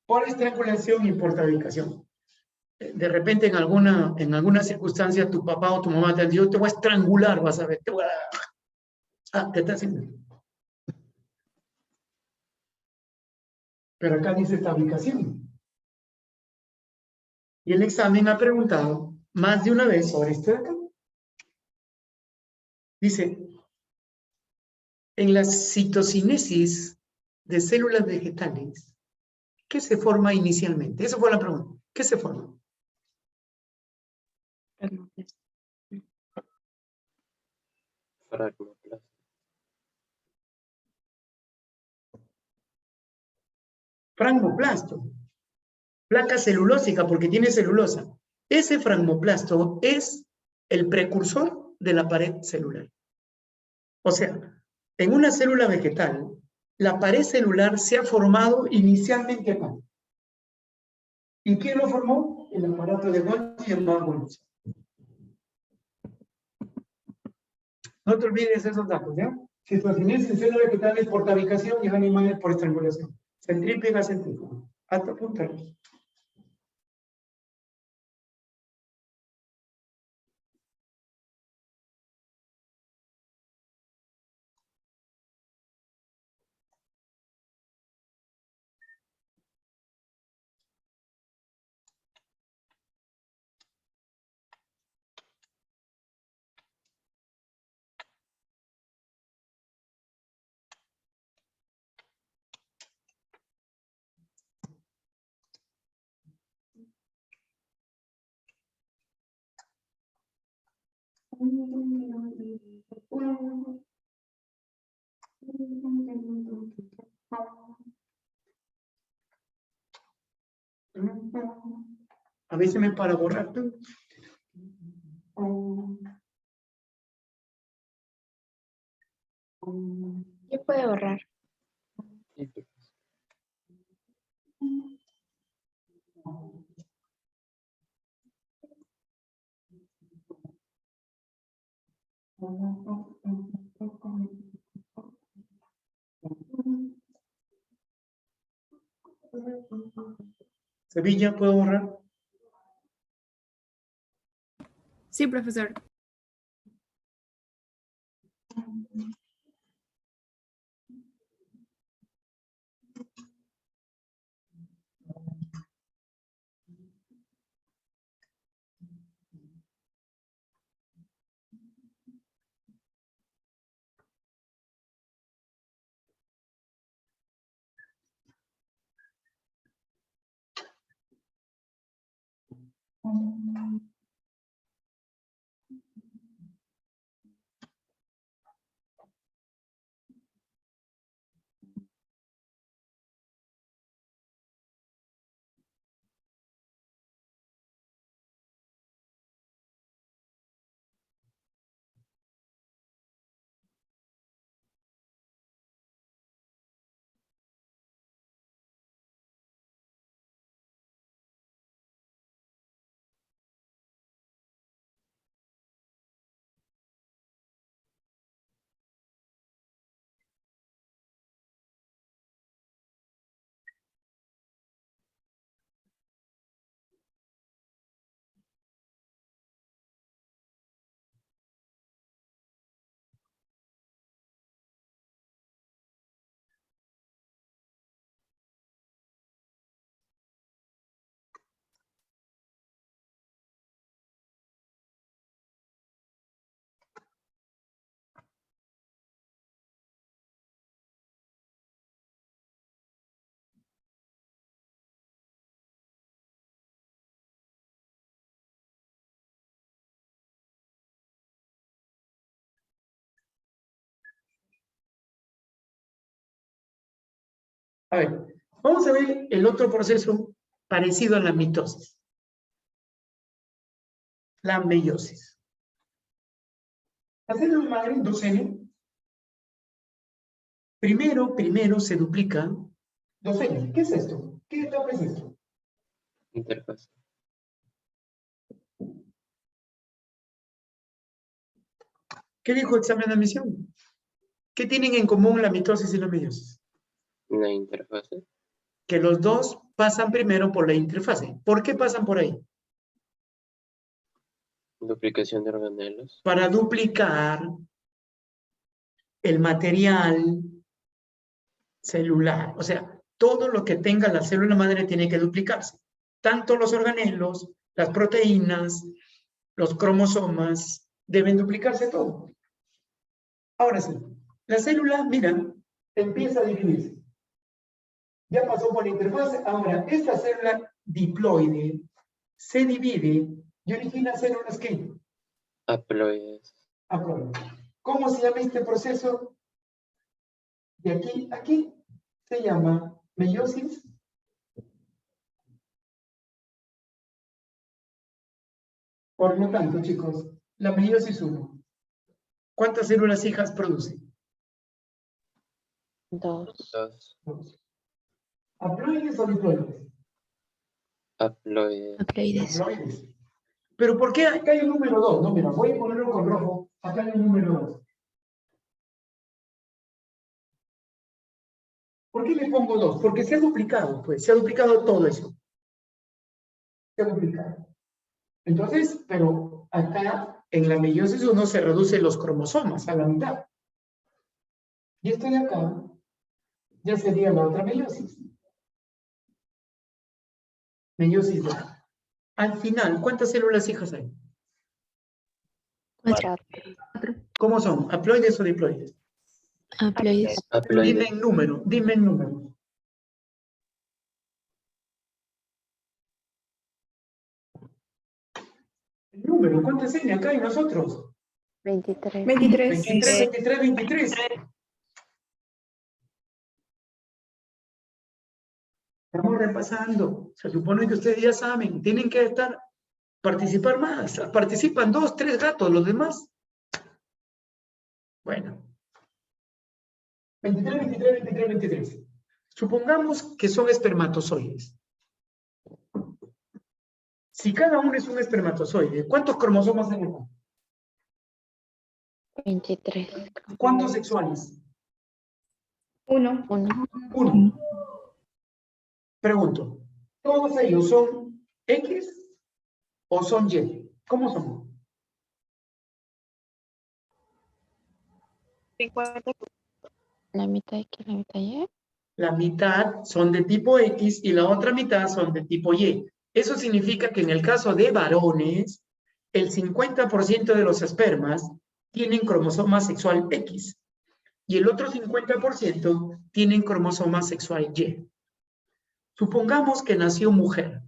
Por estrangulación y por tabicación. De repente en alguna circunstancia tu papá o tu mamá te han dicho, te voy a estrangular, vas a ver, te voy a... Ah, te está haciendo. Pero acá dice tabicación. Y el examen ha preguntado más de una vez sobre esto de acá. Dice, en la citocinesis de células vegetales, ¿qué se forma inicialmente? Esa fue la pregunta. ¿Qué se forma? Fragmoplasto. Fragmoplasto. Placa celulósica, porque tiene celulosa. Ese fragmoplasto es el precursor de la pared celular. O sea, en una célula vegetal, la pared celular se ha formado inicialmente acá. ¿Y quién lo formó? El aparato de Golgi llamado Golgi. No te olvides esos datos, ¿ya? Citocinesis en células vegetales por tabicación y en animales por estrangulación. Centrípeta, centrífuga. Hasta apuntarlos. A veces me para borrar. ¿Qué puede borrar? Sí, profesor. Sevilla, ¿puedo borrar? Sí, profesor. A ver, vamos a ver el otro proceso parecido a la mitosis. La meiosis. La célula madre 2N. Primero se duplica 2N. ¿Qué es esto? ¿Qué etapa es esto? Interfaz. ¿Qué dijo el examen de admisión? ¿Qué tienen en común la mitosis y la meiosis? La interfase. Que los dos pasan primero por la interfase. ¿Por qué pasan por ahí? Duplicación de organelos. Para duplicar el material celular. O sea, todo lo que tenga la célula madre tiene que duplicarse. Tanto los organelos, las proteínas, los cromosomas, deben duplicarse todo. Ahora sí, la célula, mira, empieza a dividirse. Ya pasó por la interfase. Ahora, esta célula diploide se divide y origina células ¿qué? Haploides. Haploides. ¿Cómo se llama este proceso? De aquí a aquí se llama meiosis. Por lo tanto, chicos, la meiosis 1. ¿Cuántas células hijas produce? 2. 2. 2. ¿Haploides o diploides? Haploides. Haploides. ¿Pero por qué acá hay un número 2? No, mira, voy a ponerlo con rojo. Acá hay un número 2. ¿Por qué le pongo 2? Porque se ha duplicado, pues. Se ha duplicado todo eso. Se ha duplicado. Entonces, pero acá en la meiosis 1 se reducen los cromosomas a la mitad. Y esto de acá ya sería la otra meiosis. Meiosis 2. Al final, ¿cuántas células hijas hay? 4. ¿Cómo son? ¿Haploides o diploides? Haploides. Dime Haploides. en número, dime en número. El número, ¿cuántas hay acá hay nosotros? 23. 23. 23. Estamos repasando. Se supone que ustedes ya saben, tienen que participar más. Participan 2, 3 gatos, los demás. Bueno. 23, 23, 23, 23. Supongamos que son espermatozoides. Si cada uno es un espermatozoide, ¿cuántos cromosomas tenemos? 23. ¿Cuántos sexuales? 1. 1. 1. Pregunto, ¿todos ellos son X o son Y? ¿Cómo son? 50. La mitad X, la mitad Y. La mitad son de tipo X y la otra mitad son de tipo Y. Eso significa que en el caso de varones, el 50% de los espermas tienen cromosoma sexual X y el otro 50% tienen cromosoma sexual Y. Supongamos que nació mujer.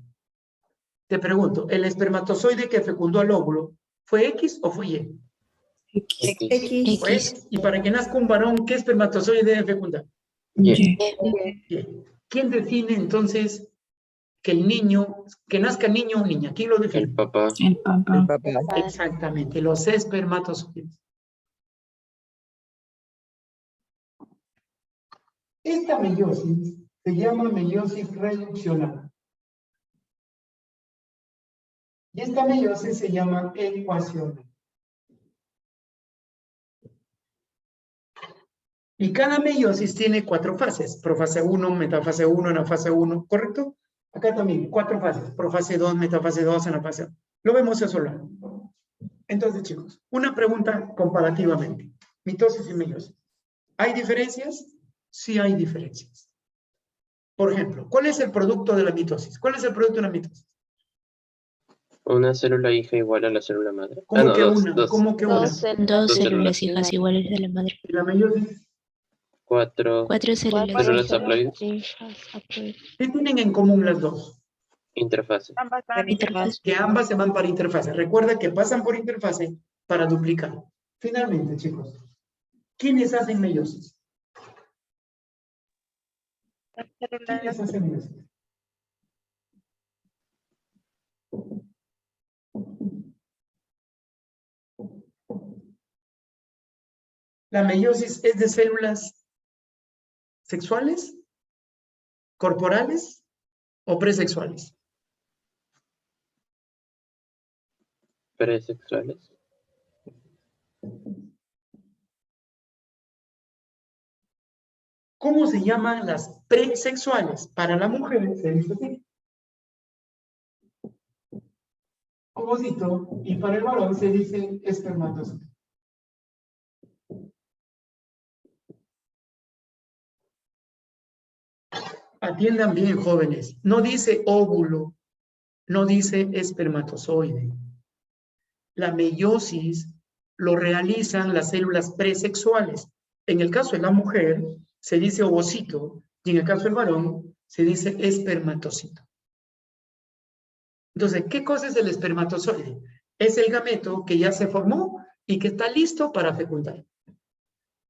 Te pregunto, ¿el espermatozoide que fecundó al óvulo fue X o fue Y? X. X. Fue X. Y para que nazca un varón, ¿qué espermatozoide debe fecundar? Y. Y. ¿Quién define entonces que el niño, que nazca niño o niña? ¿Quién lo define? El papá. El papá. Exactamente, los espermatozoides. Esta meiosis se llama meiosis reduccional. Y esta meiosis se llama ecuacional. Y cada meiosis tiene 4 fases. Profase 1, metafase 1, anafase 1, ¿correcto? Acá también, 4 fases. Profase 2, metafase 2, anafase 1. Lo vemos eso solo. Entonces, chicos, una pregunta comparativamente. Mitosis y meiosis. ¿Hay diferencias? Sí hay diferencias. Por ejemplo, ¿cuál es el producto de la mitosis? ¿Cuál es el producto de la mitosis? Una célula hija igual a la célula madre. ¿Cómo que dos, una? dos. ¿Cómo que una? Dos células. Dos Dos células células. hijas iguales de la madre. ¿Y la meiosis? 4 4 células células hijas. haploides. ¿Qué tienen en común las dos? Interfase. Ambas van Interfaz. Que ambas se van para interfase. Recuerda que pasan por interfase para duplicar. Finalmente, chicos, ¿quiénes hacen meiosis? las ¿Quiénes células. hacen meiosis? ¿La meiosis es de células sexuales, corporales o presexuales? Presexuales. ¿Cómo se llaman las presexuales? Para la mujer se dice así. Ovocito, y para el varón se dice espermatozoide. Atiendan bien, jóvenes. No dice óvulo, no dice espermatozoide. La meiosis lo realizan las células presexuales. En el caso de la mujer se dice ovocito y en el caso del varón se dice espermatocito. Entonces, ¿qué cosa es el espermatozoide? Es el gameto que ya se formó y que está listo para fecundar.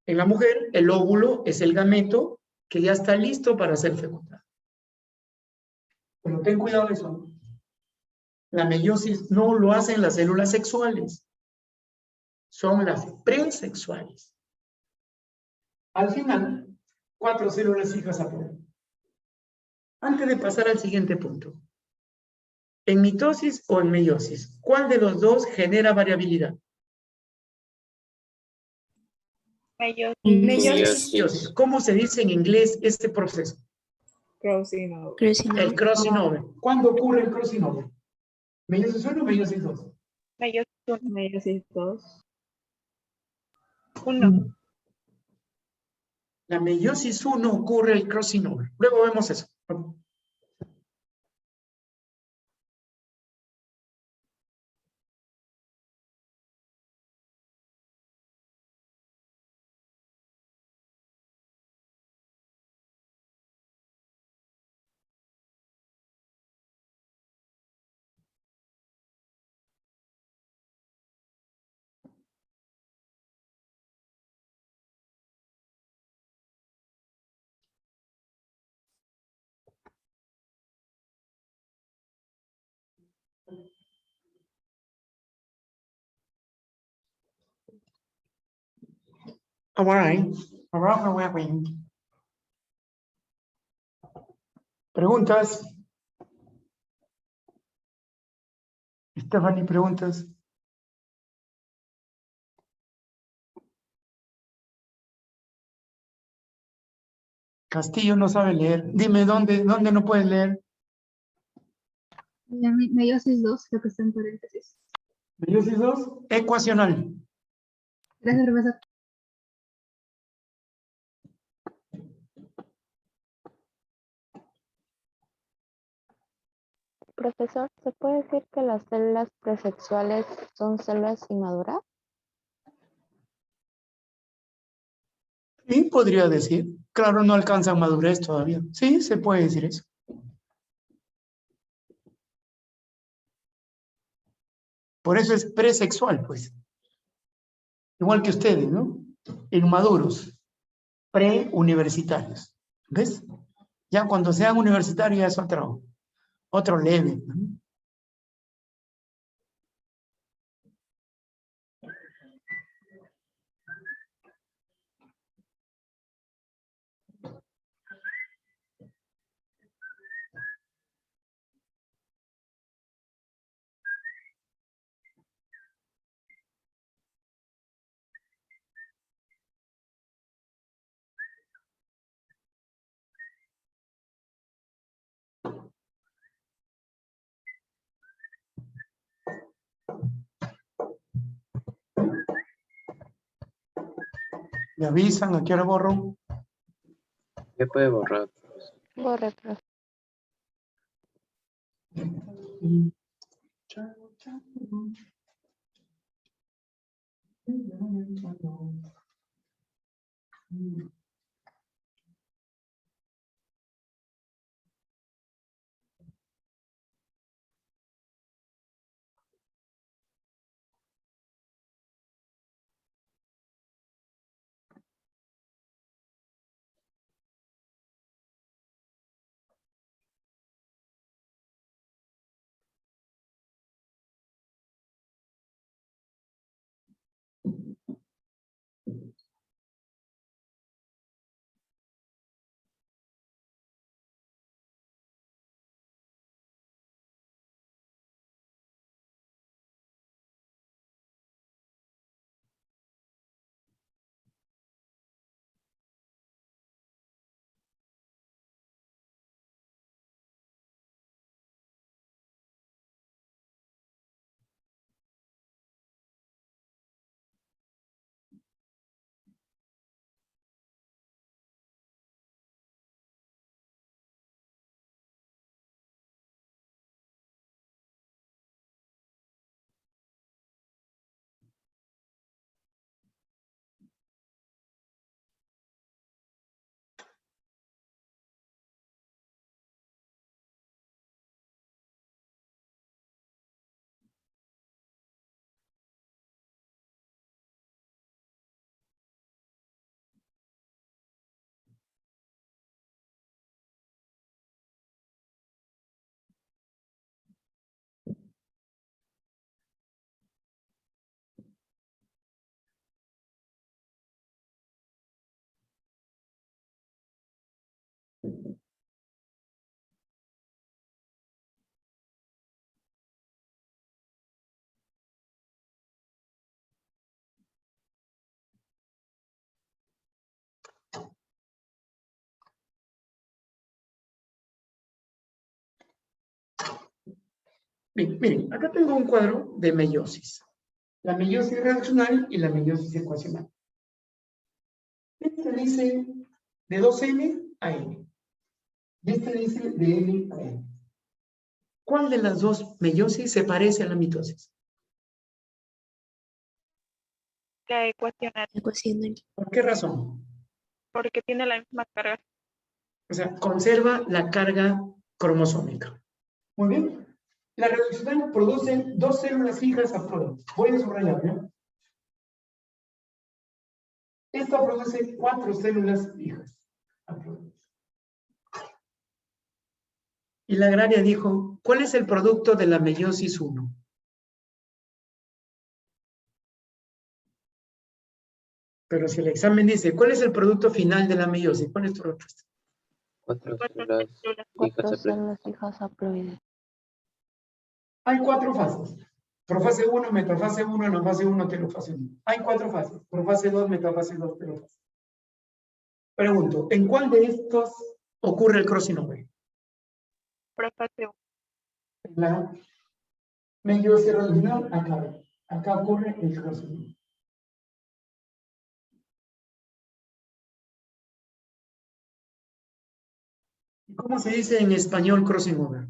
En la mujer, el óvulo es el gameto que ya está listo para ser fecundado. Pero ten cuidado de eso. La meiosis no lo hacen las células sexuales. Son las presexuales. Al final, 4 células hijas apoyan. Antes de pasar al siguiente punto. En mitosis o en meiosis, ¿cuál de los dos genera variabilidad? Meiosis. Meiosis. ¿Cómo se dice en inglés este proceso? Crossing El over. crossing over. ¿Cuándo ocurre el crossing over? ¿Meiosis 1 o meiosis 2? Meiosis 2. 1. La meiosis 1 ocurre el crossing over. Luego vemos eso. All right. ¿Preguntas? Stephanie, ¿preguntas? Castillo no sabe leer. Dime, ¿dónde no puedes leer? Meiosis 2, lo que está en paréntesis. Meiosis 2, ecuacional. Gracias, profesor. Profesor, ¿se puede decir que las células presexuales son células inmaduras? Sí, podría decir. Claro, no alcanzan madurez todavía. Sí, se puede decir eso. Por eso es presexual, pues. Igual que ustedes, ¿no? Inmaduros, preuniversitarios. ¿Ves? Ya cuando sean universitarios ya es otro level, ¿no? Me avisan, ¿a qué hora borro? Ya puede borrar. Borre, profe. Bien, miren, acá tengo un cuadro de meiosis. La meiosis reaccional y la meiosis ecuacional. Este dice de 2N a N. Y este dice de N a N. ¿Cuál de las dos meiosis se parece a la mitosis? La ecuacional, Ecuacional. ¿Por qué razón? porque tiene la misma carga. O sea, conserva la carga cromosómica. Muy bien. La reaccional produce dos células fijas a prueba. Voy a subrayar, ¿no? Esta produce 4 células fijas a prueba. Y la agraria dijo, ¿cuál es el producto de la meiosis 1? Pero si el examen dice, ¿cuál es el producto final de la meiosis? ¿Cuál es tu respuesta? 4 células hijas Cuatro haploides. células hijas haploides. Hay 4 fases. Profase 1, metafase 1, anafase 1, telofase 1. Hay 4 fases. Profase 2, metafase 2, telofase. Pregunto, ¿en cuál de estos ocurre el crossing over? Profase 1. En la meiosis original, acá. Acá ocurre el crossing over. ¿Cómo se dice en español crossing over?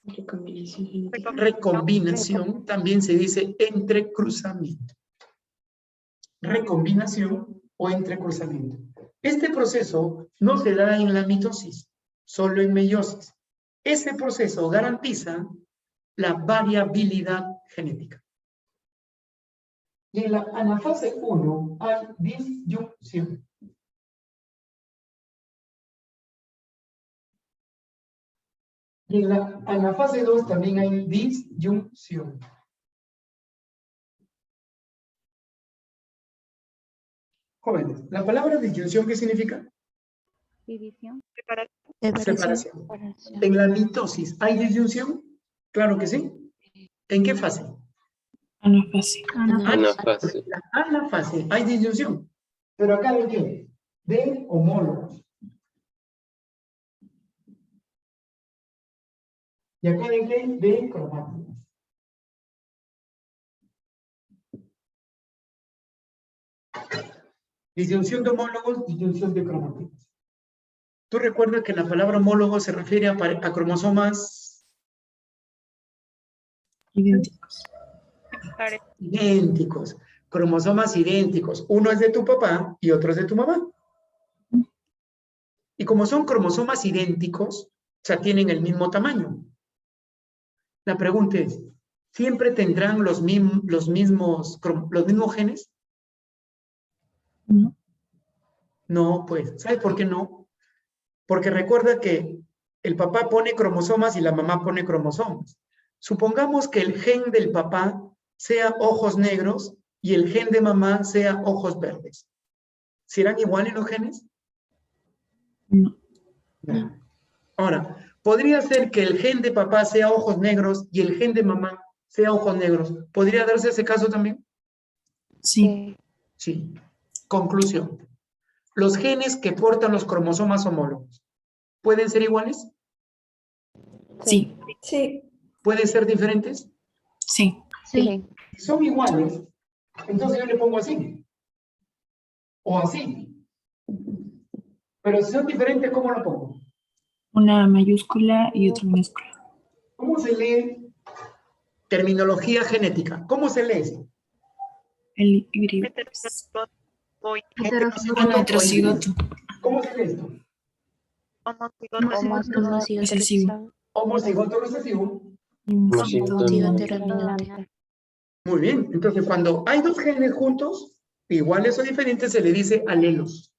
Recombinación genética. Recombinación también se dice entrecruzamiento. Recombinación o entrecruzamiento. Este proceso no se da en la mitosis, solo en meiosis. Ese proceso garantiza la variabilidad genética. Y en la anafase 1 hay disyunción. Y en la anafase 2 también hay disyunción. Jóvenes, ¿la palabra disyunción qué significa? División. Separación. Separación. ¿En la mitosis hay disyunción? Claro que sí. ¿En qué fase? Anafase. Anafase. La anafase hay disyunción. ¿Pero acá de qué? De homólogos. ¿Y acá de qué? De cromáticos. Disyunción de homólogos, disyunción de cromáticos. ¿Tú recuerdas que la palabra homólogo se refiere a cromosomas Idénticos. idénticos? Cromosomas idénticos. Uno es de tu papá y otro es de tu mamá. Y como son cromosomas idénticos, o sea, tienen el mismo tamaño. La pregunta es, ¿siempre tendrán los mismos genes? No. No, pues, ¿sabes por qué no? Porque recuerda que el papá pone cromosomas y la mamá pone cromosomas. Supongamos que el gen del papá sea ojos negros y el gen de mamá sea ojos verdes. ¿Serán iguales los genes? No. No. Ahora, ¿podría ser que el gen de papá sea ojos negros y el gen de mamá sea ojos negros? ¿Podría darse ese caso también? Sí. Sí. Conclusión. Los genes que portan los cromosomas homólogos, ¿pueden ser iguales? Sí. Sí. ¿Pueden ser diferentes? Sí. Sí. Si son iguales, entonces yo le pongo así. O así. Pero si son diferentes, ¿cómo lo pongo? Una mayúscula y otra minúscula. ¿Cómo se lee terminología genética? ¿Cómo se lee eso? El híbrido. Heterocigoto. Heterocigoto. ¿Cómo se lee esto? Homocigoto. Recesivo. Homocigoto recesivo. Homocigoto Determinante. Muy bien. Entonces, cuando hay dos genes juntos, iguales o diferentes, se le dice alelos.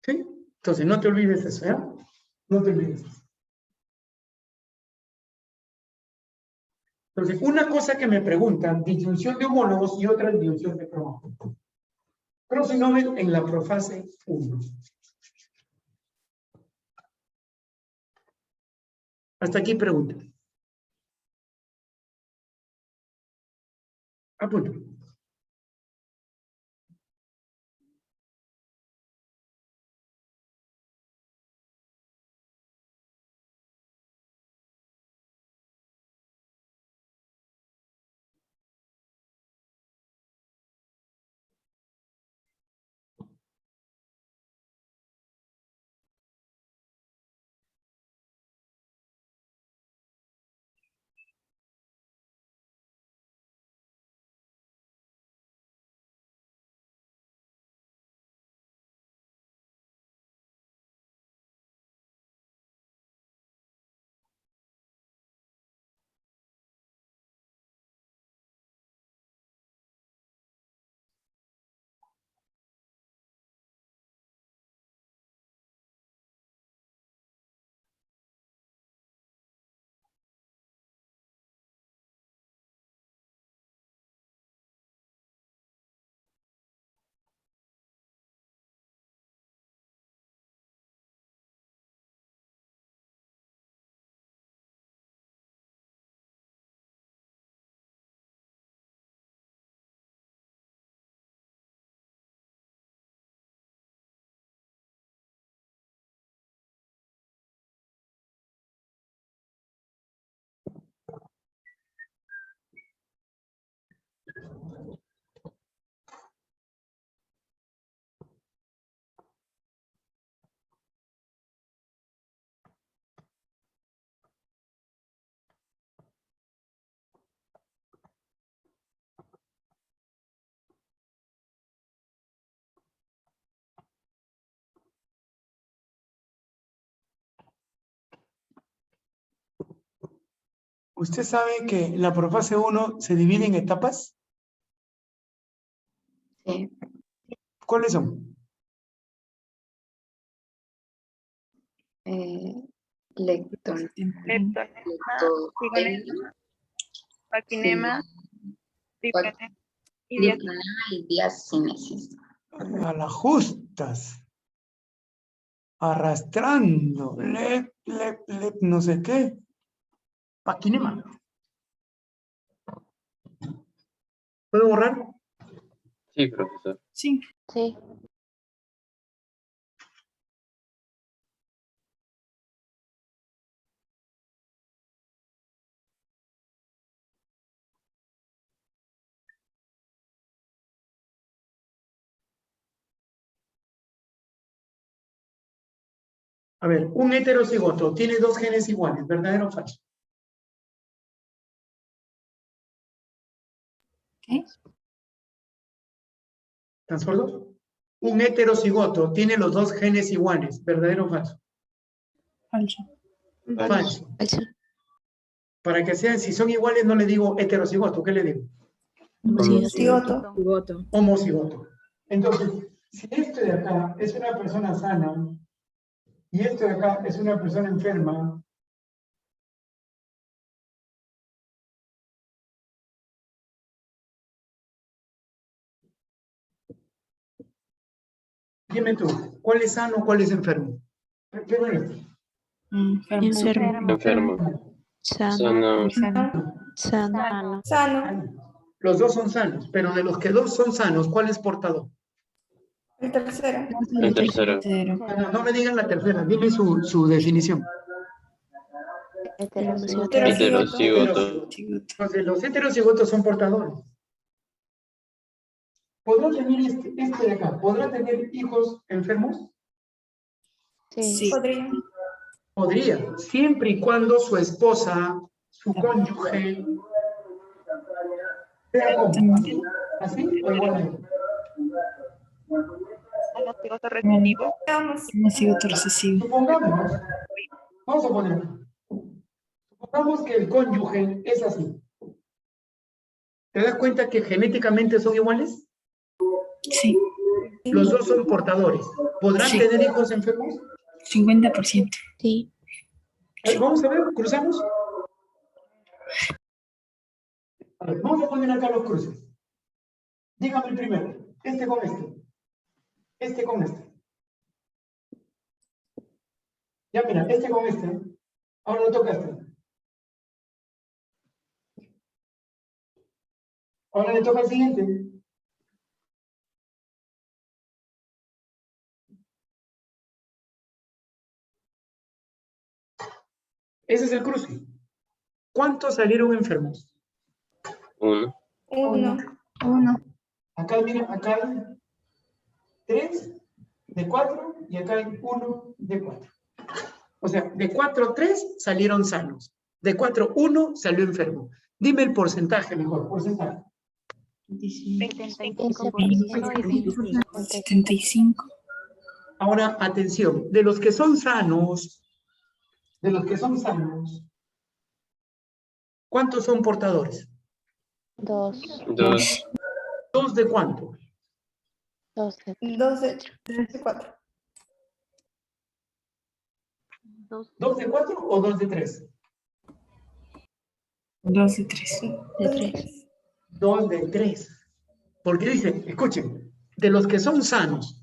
¿Sí? Entonces, no te olvides eso, ¿ya? No te olvides eso. Entonces, una cosa que me preguntan, disyunción de homólogos y otra disyunción de cromáticos. Crossing over en la profase 1. Hasta aquí preguntas. Apunta. ¿Usted sabe que la profase 1 se divide en etapas? Sí. ¿Cuáles son? Lecton. leptonema, figonema, paquinema, dipronema y diaquinema. Y diasínesis. A las justas. Arrastrando. Lep, no sé qué. Paquinema. ¿Puedo borrar? Sí, profesor. Sí. Sí. A ver, un heterocigoto tiene dos genes iguales, ¿verdadero o falso? ¿Qué? ¿Están sordos? Un heterocigoto tiene los dos genes iguales, ¿verdadero o falso? Falso. Falso. Para que sean, si son iguales, no le digo heterocigoto, ¿qué le digo? Homocigoto. Homocigoto. Entonces, si este de acá es una persona sana y este de acá es una persona enferma, dime tú, ¿cuál es sano, cuál es enfermo? Primero, Enfermo. Enfermo. Sano. Sano. Sano. los dos son sanos, pero de los que dos son sanos, ¿cuál es portador? El tercero. No me digan la tercera, dime su definición. Heterocigoto. Heterocigoto. Entonces, los heterocigotos son portadores. ¿Podrá tener este de acá? ¿Podrá tener hijos enfermos? Sí. Podría, siempre y cuando su esposa, su cónyuge, sea como, ¿así o igual a él? Homocigoto recesivo. Homocigoto recesivo. Supongamos, vamos a poner, supongamos que el cónyuge es así. ¿Te das cuenta que genéticamente son iguales? Sí. Los dos son portadores. ¿Podrán Sí. tener hijos enfermos? 50%. Sí. Vamos a ver, cruzamos. A ver, vamos a poner acá los cruces. Dígame el primero. Este con este. Este con este. Ya mira, este con este. Ahora le toca a este. Ahora le toca al siguiente. Ese es el cruce. ¿Cuántos salieron enfermos? Uno. Uno. Acá, mira, acá hay 3 de 4 y acá hay 1 de 4. O sea, de 4, 3 salieron sanos. De 4, 1 salió enfermo. Dime el porcentaje mejor, porcentaje. 75%. 75. Ahora, atención, de los que son sanos, ¿cuántos son portadores? 2. 2. ¿2 de cuánto? 2. 2 de 4 o 2 de 3? 2 de 3. De 3. 2 de 3. Porque dice, escuchen, de los que son sanos,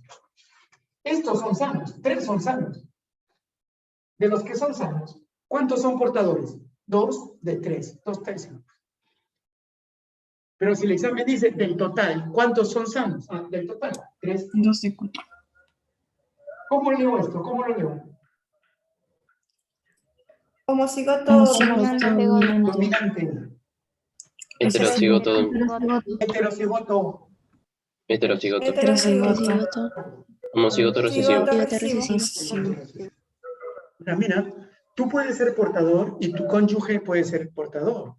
estos son sanos, 3 son sanos. De los que son sanos, ¿cuántos son portadores? 2 de 3, 2 tercios. Pero si el examen dice del total, ¿cuántos son sanos? Ah, del total, 3. 2 de 4. ¿Cómo leo esto? ¿Cómo lo leo? Homocigoto Dominante. Heterocigoto. Heterocigoto. Heterocigoto. Heterocigoto. Homocigoto recesivo. Recesivo. O sea, mira, tú puedes ser portador y tu cónyuge puede ser portador.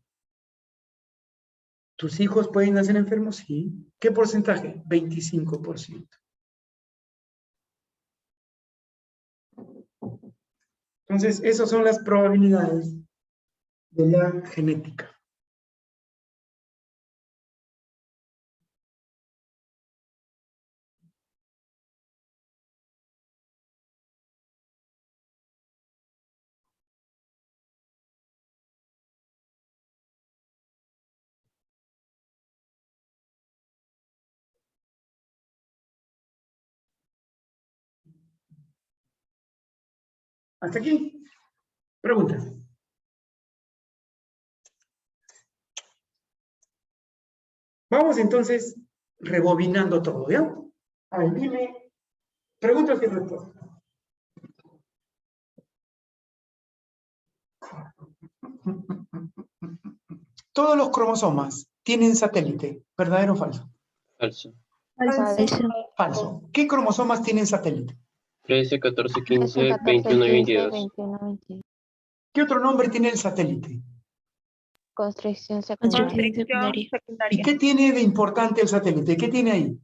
¿Tus hijos pueden nacer enfermos? Sí. ¿Qué porcentaje? 25%. Entonces, esas son las probabilidades de la genética. ¿Hasta aquí? Preguntas. Vamos entonces rebobinando todo, ¿ya? A ver, dime, preguntas y respuestas. Todos los cromosomas tienen satélite, ¿verdadero o falso? Falso. Falso. ¿Qué cromosomas tienen satélite? 13, 14, 15, 14, 21 y 15, 22. 21, 22. ¿Qué otro nombre tiene el satélite? Constricción secundaria. Constricción ¿Y secundaria. qué tiene de importante el satélite? ¿Qué tiene ahí?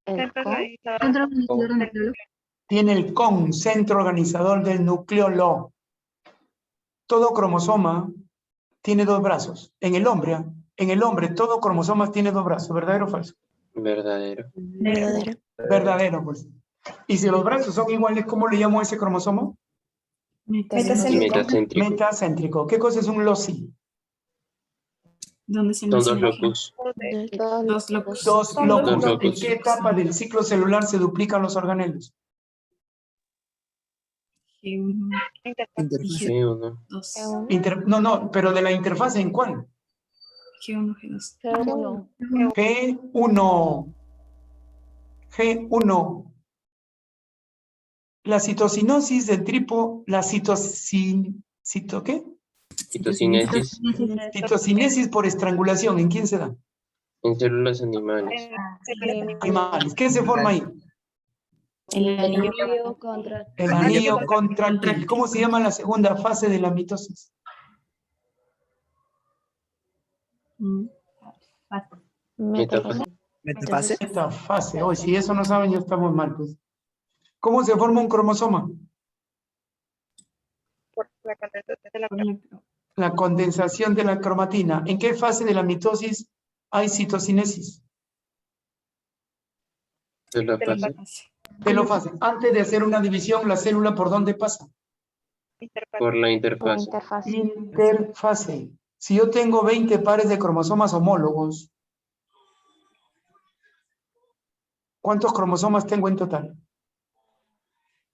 El Centro con. organizador Centro organizador del núcleo. Tiene el CON, centro organizador del nucleolo. Todo cromosoma tiene dos brazos. En el hombre todo cromosoma tiene dos brazos, ¿verdadero o falso? Verdadero. Verdadero. Verdadero, pues. Y si los brazos son iguales, ¿cómo le llamo a ese cromosoma? Metacéntrico. Metacéntrico. Metacéntrico. ¿Qué cosa es un loci? ¿Dónde se Son dos inicia? locus. Dos locus. Dos Son dos locus. ¿En locus. qué etapa del ciclo celular se duplican los organelos? G1, G1. G2, No, pero de la interfase, ¿en cuál? G1, G2. G1. G1. La citocinosis del tripo, la ¿qué? Citocinesis Citocinesis por estrangulación, ¿en quién se da? en células animales. Animales. ¿Qué se forma ahí? El anillo El anillo contráctil. ¿Cómo se llama la segunda fase de la mitosis? Metafase. Metafase. Esta fase. Hoy, si eso no saben, ya estamos mal, pues. ¿Cómo se forma un cromosoma? por la condensación de la La condensación de la cromatina. ¿En qué fase de la mitosis hay citocinesis? Telofase. Telofase. Antes de hacer una división, la célula, ¿por dónde pasa? interfaz. Por la Por interfase. interfase. Interfase. Si yo tengo 20 pares de cromosomas homólogos, ¿cuántos cromosomas tengo en total?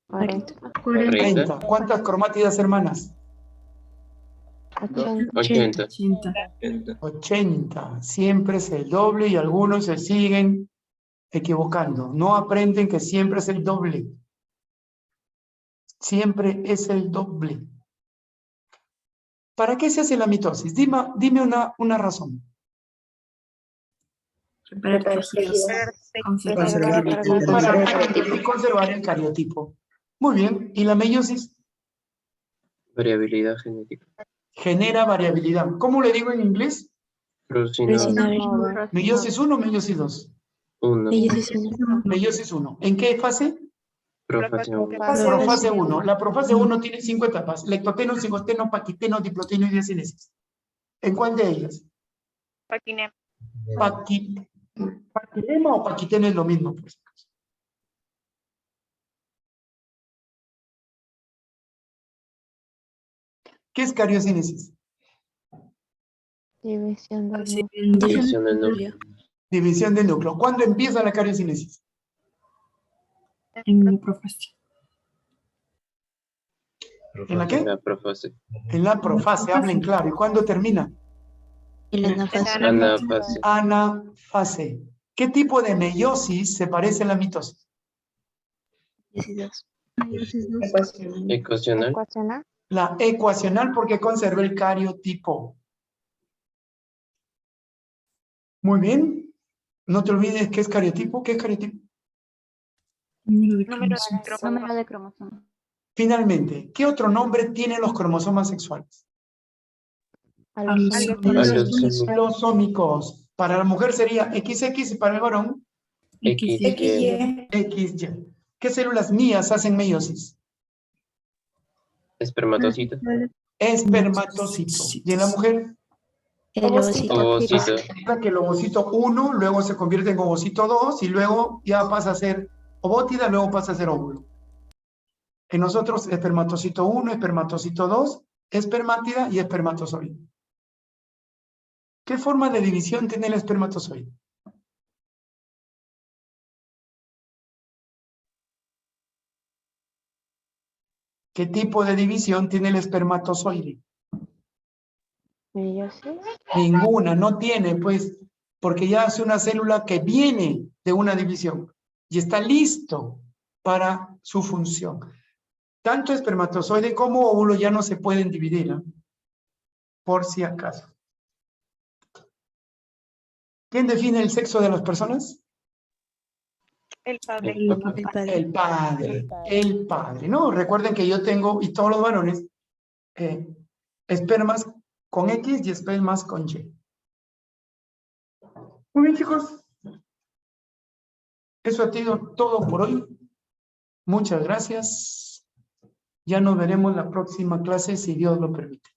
40. 30. ¿Cuántas cromátidas hermanas? 80. 80. 80. Siempre es el doble y algunos se siguen equivocando. No aprenden que siempre es el doble. Siempre es el doble. ¿Para qué se hace la mitosis? Dime una razón. Reparar tejidos. Para conservar el cariotipo. Muy bien. ¿Y la meiosis? Variabilidad genética. Genera variabilidad. ¿Cómo le digo en inglés? Proteinómero. ¿Meiosis 1 o meiosis 2? 1. Meiosis 1. ¿En qué fase? Profase 1. Profase 1. La profase 1 tiene 5 etapas. Lectoteno, cigoteno, paquiteno, diploteno y diacinesis. ¿En cuál de ellas? Paquinem. Paquilema o paquiteno es lo mismo, pues. ¿Qué es cariocinesis? División del núcleo. División del núcleo. División del núcleo. ¿Cuándo empieza la cariocinesis? En la profase. ¿En la qué? En la profase. En la profase, hablen claro. ¿Y cuándo termina? Anafase. Anafase. ¿Qué tipo de meiosis se parece a la mitosis? Ecuacional. Ecuacional. La ecuacional porque conserva el cariotipo. Muy bien. No te olvides qué es cariotipo. ¿Qué es cariotipo? Número de Número cromosomas. de cromosomas. Finalmente, ¿qué otro nombre tienen los cromosomas sexuales? Alosómicos. Alosómicos. Para la mujer sería XX y para el varón XY. XY. ¿Qué células mías hacen meiosis? Espermatocito. Espermatocito. ¿Y en la mujer? El ovocito. Ovocito. Recuerda que el ovocito 1 luego se convierte en ovocito 2 y luego ya pasa a ser ovótida, luego pasa a ser óvulo. En nosotros, espermatocito 1, espermatocito 2, espermátida y espermatozoide. ¿Qué forma de división tiene el espermatozoide? ¿Qué tipo de división tiene el espermatozoide? Meiosis. Ninguna, no tiene, pues, porque ya es una célula que viene de una división y está listo para su función. Tanto espermatozoide como óvulo ya no se pueden dividir, ¿eh? Por si acaso. ¿Quién define el sexo de las personas? El padre. El padre, ¿no? Recuerden que yo tengo, y todos los varones, espermas con X y espermas con Y. Muy bien, chicos. Eso ha sido todo por hoy. Muchas gracias. Ya nos veremos la próxima clase, si Dios lo permite.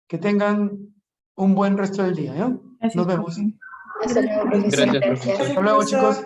Que tengan un buen resto del día, ¿eh? Gracias, Nos vemos. profe. Hasta luego, profesor. Gracias, profesor. Hasta luego, chicos.